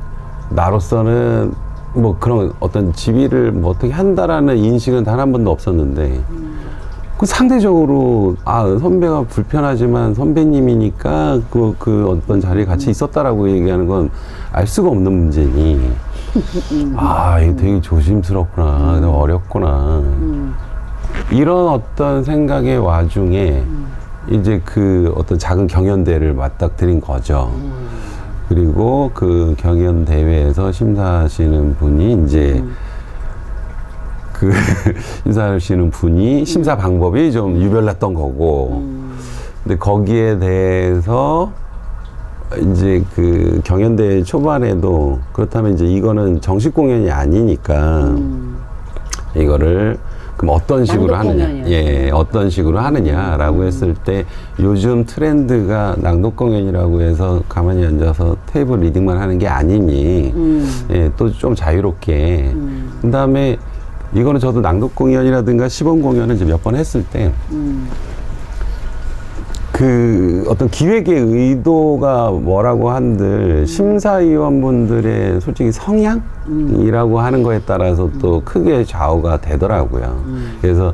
나로서는 뭐 그런 어떤 지위를 뭐 어떻게 한다라는 인식은 단 한 번도 없었는데, 그 상대적으로 선배가 불편하지만 선배님이니까 그 어떤 자리에 같이 있었다라고 얘기하는 건 알 수가 없는 문제니 이거 되게 조심스럽구나, 어렵구나, 이런 어떤 생각의 와중에 이제 그 어떤 작은 경연대회를 맞닥뜨린 거죠. 그리고 그 경연대회에서 심사하시는 분이 이제 그 심사하시는 분이 심사 방법이 좀 유별났던 거고, 근데 거기에 대해서 이제 그 경연대회 초반에도 그렇다면 이제 이거는 정식 공연이 아니니까 이거를 그럼 어떤 식으로 하느냐? 예, 어떤 식으로 하느냐라고 했을 때 요즘 트렌드가 낭독 공연이라고 해서 가만히 앉아서 테이블 리딩만 하는 게 아니니 예, 또 좀 자유롭게 그다음에 이거는 저도 낭독 공연이라든가 시범 공연을 이제 몇 번 했을 때 그 어떤 기획의 의도가 뭐라고 한들 심사위원분들의 솔직히 성향이라고 하는 거에 따라서 또 크게 좌우가 되더라고요. 그래서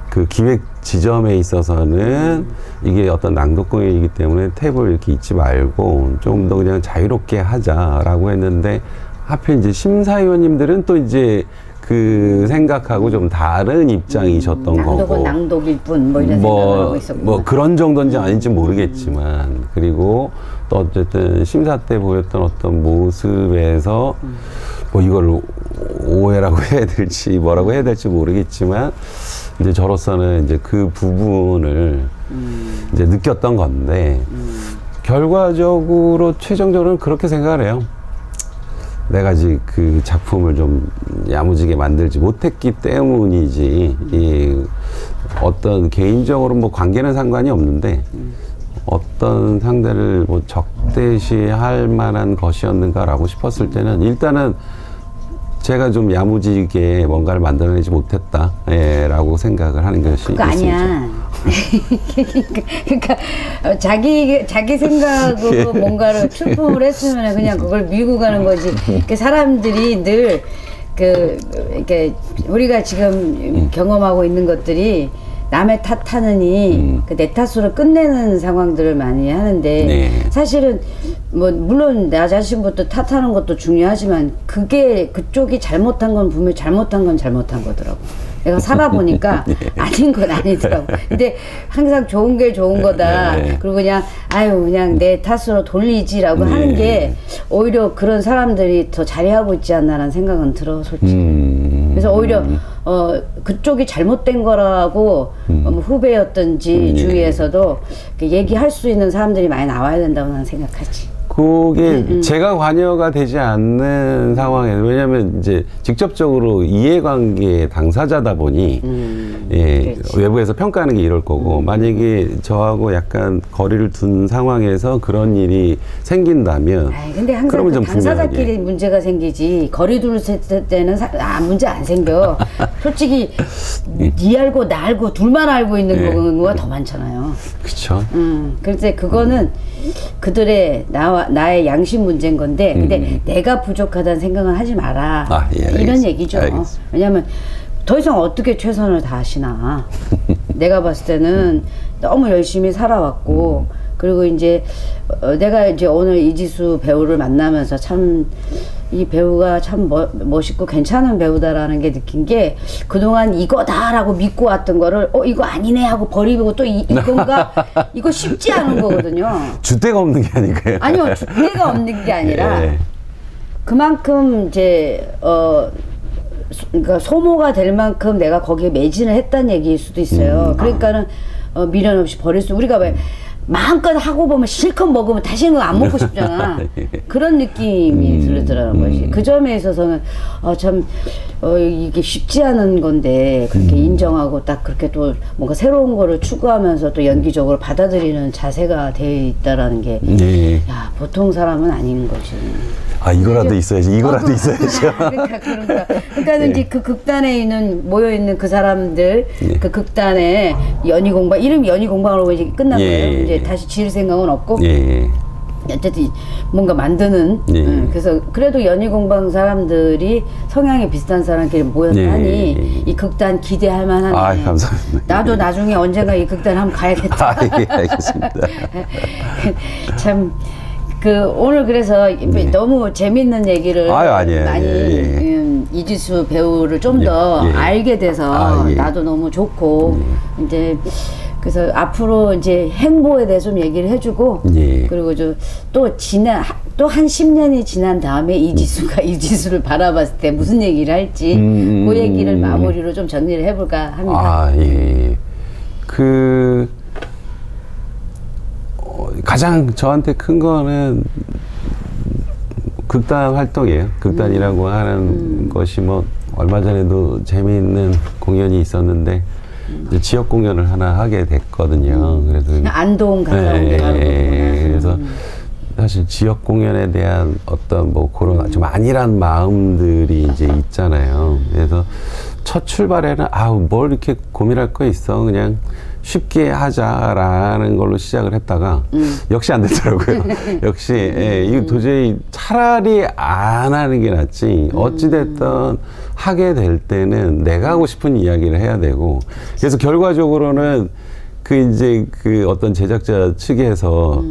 그 기획 지점에 있어서는 이게 어떤 낭독 공연이기 때문에 테이블 이렇게 있지 말고 좀 더 그냥 자유롭게 하자라고 했는데 하필 이제 심사위원님들은 또 이제 그 생각하고 좀 다른 입장이셨던 거고. 낭독은 낭독일 뿐, 뭐 이런 생각을 하고 있었고. 뭐 그런 정도인지 아닌지 모르겠지만, 그리고 또 어쨌든 심사 때 보였던 어떤 모습에서 뭐 이걸 오해라고 해야 될지 뭐라고 해야 될지 모르겠지만, 이제 저로서는 이제 그 부분을 이제 느꼈던 건데, 결과적으로 최종적으로는 그렇게 생각을 해요. 내가 아직 그 작품을 좀 야무지게 만들지 못했기 때문이지, 이 어떤 개인적으로 뭐 관계는 상관이 없는데, 어떤 상대를 뭐 적대시할 만한 것이었는가라고 싶었을 때는 일단은 제가 좀 야무지게 뭔가를 만들어내지 못했다, 예, 라고 생각을 하는 것이 그거 아니야. 그러니까 자기 생각으로 뭔가를 출품을 했으면 그냥 그걸 밀고 가는 거지. 그 사람들이 늘 이렇게 우리가 지금 경험하고 있는 것들이 남의 탓하느니 내 탓으로 끝내는 상황들을 많이 하는데, 네. 사실은 뭐 물론 나 자신부터 탓하는 것도 중요하지만 그게 그쪽이 잘못한 건 분명히 잘못한 건 잘못한 거더라고. 내가 살아보니까 아닌 건 아니더라고. 근데 항상 좋은 게 좋은 거다. 네. 그리고 그냥 그냥 내 탓으로 돌리지라고 하는 게 오히려 그런 사람들이 더 잘해하고 있지 않나라는 생각은 들어, 솔직히. 그래서 오히려 그쪽이 잘못된 거라고 뭐 후배였든지 주위에서도 얘기할 수 있는 사람들이 많이 나와야 된다고 나는 생각하지. 그게 제가 관여가 되지 않는 상황에, 왜냐면 이제 직접적으로 이해관계 당사자다 보니 예, 외부에서 평가하는 게 이럴 거고, 만약에 저하고 약간 거리를 둔 상황에서 그런 일이 생긴다면, 근데 항상 그러면 그 좀 당사자끼리 분명하게. 문제가 문제가 생기지 거리 둘 때는 문제 안 생겨. 솔직히 니 알고 나 알고 둘만 알고 있는 경우가 더 많잖아요. 그쵸. 그래서 그거는 그들의 나의 양심 문제인 건데, 근데 내가 부족하다는 생각은 하지 마라. 예, 이런 알겠습니다. 얘기죠. 알겠습니다. 왜냐하면 더 이상 어떻게 최선을 다하시나. 내가 봤을 때는 너무 열심히 살아왔고, 그리고 이제 내가 이제 오늘 이지수 배우를 만나면서 참 이 배우가 참 멋있고 괜찮은 배우다라는 게 느낀 게, 그동안 이거다라고 믿고 왔던 거를 이거 아니네 하고 버리고 또 이건가 이거 쉽지 않은 거거든요. 줏대가 없는 게 아닐까요? 아니요, 줏대가 없는 게 아니라 예. 그만큼 이제 그러니까 소모가 될 만큼 내가 거기에 매진을 했다는 얘기일 수도 있어요. 그러니까는 미련 없이 버릴 수. 우리가 왜 마음껏 하고 보면 실컷 먹으면 다시는 안 먹고 싶잖아. 그런 느낌이 들더라는 거지. 그 점에 있어서는 참 이게 쉽지 않은 건데 그렇게 인정하고 딱 그렇게 또 뭔가 새로운 거를 추구하면서 또 연기적으로 받아들이는 자세가 되어 있다라는 게 예. 야, 보통 사람은 아닌 거지. 이거라도 있어야지, 이거라도 있어야죠. 그러니까는 이제 그 극단에 모여 있는 그 사람들, 그 극단에 연희 공방, 이름이 연희 공방으로 이제 끝난 거예요. 이제 다시 지을 생각은 없고. 어쨌든 뭔가 만드는. 그래서 그래도 연희 공방 사람들이 성향이 비슷한 사람끼리 모였다니 이 극단 기대할 만하네. 감사합니다. 나도 나중에 언젠가 이 극단 한번 가야겠다. 예, 알겠습니다. 참. 오늘 그래서 너무 재밌는 얘기를 아니에요. 많이 이지수 배우를 좀 더 알게 돼서 나도 너무 좋고, 이제 그래서 앞으로 이제 행보에 대해서 좀 얘기를 해주고, 그리고 또 한 10년이 지난 다음에 이지수가 이지수를 바라봤을 때 무슨 얘기를 할지 그 얘기를 마무리로 좀 정리를 해볼까 합니다. 가장 저한테 큰 거는 극단 활동이에요. 극단이라고 하는 것이 뭐 얼마 전에도 재미있는 공연이 있었는데 이제 지역 공연을 하나 하게 됐거든요. 그래서 안동 갔다 온 게 바로 그거구나. 그래서 사실 지역 공연에 대한 어떤 뭐 그런 좀 안일한 마음들이 이제 있잖아요. 그래서 첫 출발에는 뭘 이렇게 고민할 거 있어, 그냥 쉽게 하자라는 걸로 시작을 했다가 역시 안 되더라고요. 역시 이거 도저히 차라리 안 하는 게 낫지. 어찌됐든 하게 될 때는 내가 하고 싶은 이야기를 해야 되고, 그래서 결과적으로는 이제 어떤 제작자 측에서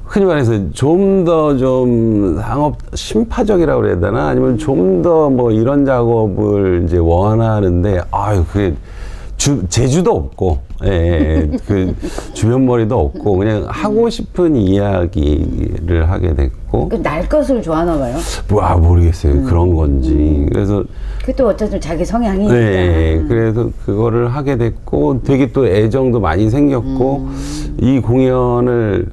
흔히 말해서 좀 더 상업 심파적이라고 그래야 되나, 아니면 좀 더 뭐 이런 작업을 이제 원하는데, 그게 재주도 없고, 주변 머리도 없고, 그냥 하고 싶은 이야기를 하게 됐고. 날 것을 좋아하나 봐요. 모르겠어요. 그런 건지. 그래서. 그게 또 어쨌든 자기 성향이니까. 네. 그래서 그거를 하게 됐고, 되게 또 애정도 많이 생겼고, 이 공연을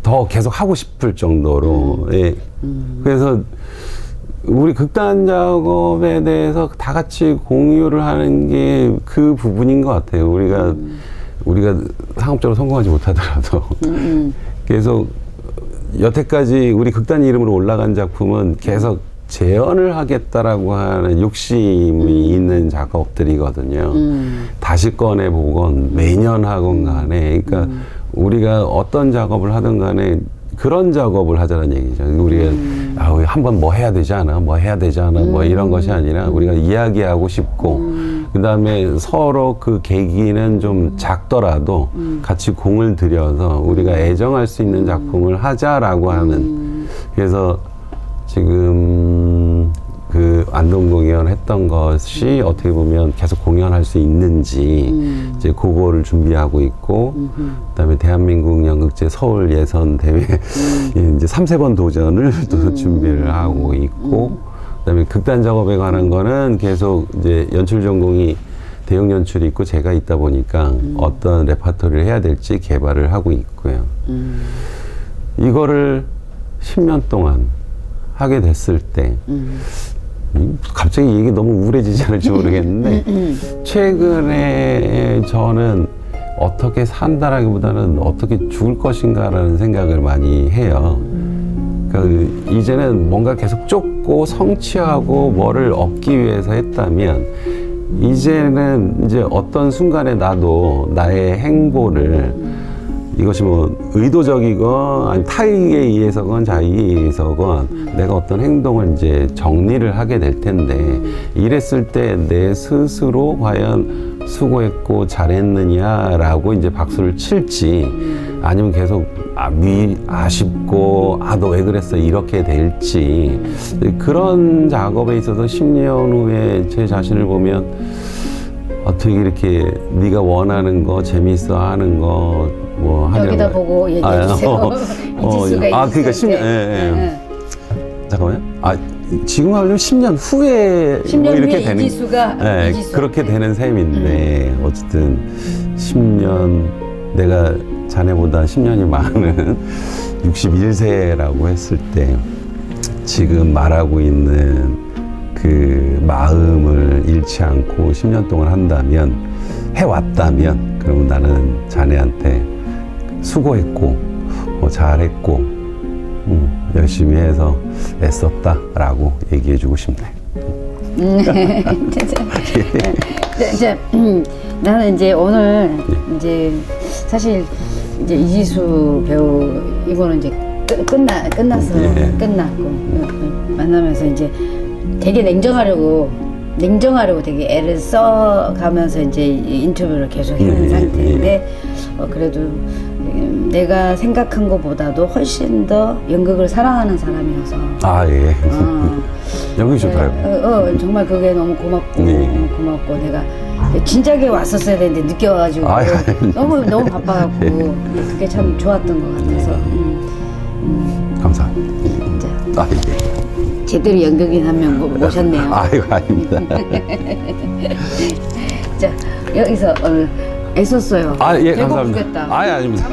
더 계속 하고 싶을 정도로. 그래서 우리 극단 작업에 대해서 다 같이 공유를 하는 게 그 부분인 것 같아요. 우리가 상업적으로 성공하지 못하더라도 계속 여태까지 우리 극단 이름으로 올라간 작품은 계속 재현을 하겠다라고 하는 욕심이 있는 작업들이거든요. 다시 꺼내보건 매년 하건 간에, 그러니까 우리가 어떤 작업을 하든 간에 그런 작업을 하자는 얘기죠. 우리가 한번 뭐 해야 되지 않아, 뭐 이런 것이 아니라 우리가 이야기하고 싶고, 그 다음에 서로 그 계기는 좀 작더라도 같이 공을 들여서 우리가 애정할 수 있는 작품을 하자라고 하는. 그래서 지금 안동 공연 했던 것이 어떻게 보면 계속 공연할 수 있는지 이제 그거를 준비하고 있고, 그다음에 대한민국 연극제 서울 예선 대회 이제 3세 번 도전을 또 준비를 하고 있고, 그다음에 극단 작업에 관한 거는 계속 이제 연출 전공이 대형 연출이 있고 제가 있다 보니까 어떤 레파토리를 해야 될지 개발을 하고 있고요. 이거를 10년 동안 하게 됐을 때 갑자기 얘기 너무 우울해지지 않을지 모르겠는데 최근에 저는 어떻게 산다라기보다는 어떻게 죽을 것인가라는 생각을 많이 해요. 그러니까 이제는 뭔가 계속 쫓고 성취하고 뭐를 얻기 위해서 했다면, 이제는 이제 어떤 순간에 나도 나의 행보를, 이것이 뭐 의도적이건 아니 타의에 의해서건 자의에 의해서건 내가 어떤 행동을 이제 정리를 하게 될 텐데, 이랬을 때 내 스스로 과연 수고했고 잘했느냐라고 이제 박수를 칠지, 아니면 계속 아쉽고 너 왜 그랬어 이렇게 될지, 그런 작업에 있어서 10년 후에 제 자신을 보면 어떻게 이렇게 네가 원하는 거, 재밌어 하는 거 뭐 하려고. 여기다 보고 얘기해 주세요. 이지수가 그러니까 10년. 잠깐만요. 지금 하려면 10년 후에 10년 뭐 이렇게 후에 되는, 이지수가 그렇게 되는 셈인데, 어쨌든 10년, 내가 자네보다 10년이 많은 61세라고 했을 때 지금 말하고 있는 그 마음을 잃지 않고 10년 동안 한다면, 해왔다면, 그러면 나는 자네한테 수고했고 잘했고 열심히 해서 애썼다라고 얘기해주고 싶네. 나는 이제 오늘 이제 사실 이제 이지수 배우 이거는 이제 끝났어. 끝났고 만나면서 이제 되게 냉정하려고 되게 애를 써가면서 이제 인터뷰를 계속 해온 상태인데, 그래도 내가 생각한 것보다도 훨씬 더 연극을 사랑하는 사람이어서. 연극이 좋더라고요. 정말 그게 너무 고맙고, 고맙고, 내가 진작에 왔었어야 되는데 늦게 와가지고 너무 바빠갖고 그게 참 좋았던 것 같아서. 감사합니다. 제대로 연극인 한 명 모셨네요. 아닙니다. 자, 여기서 애썼어요. 감사합니다. 배고프겠다. 아닙니다.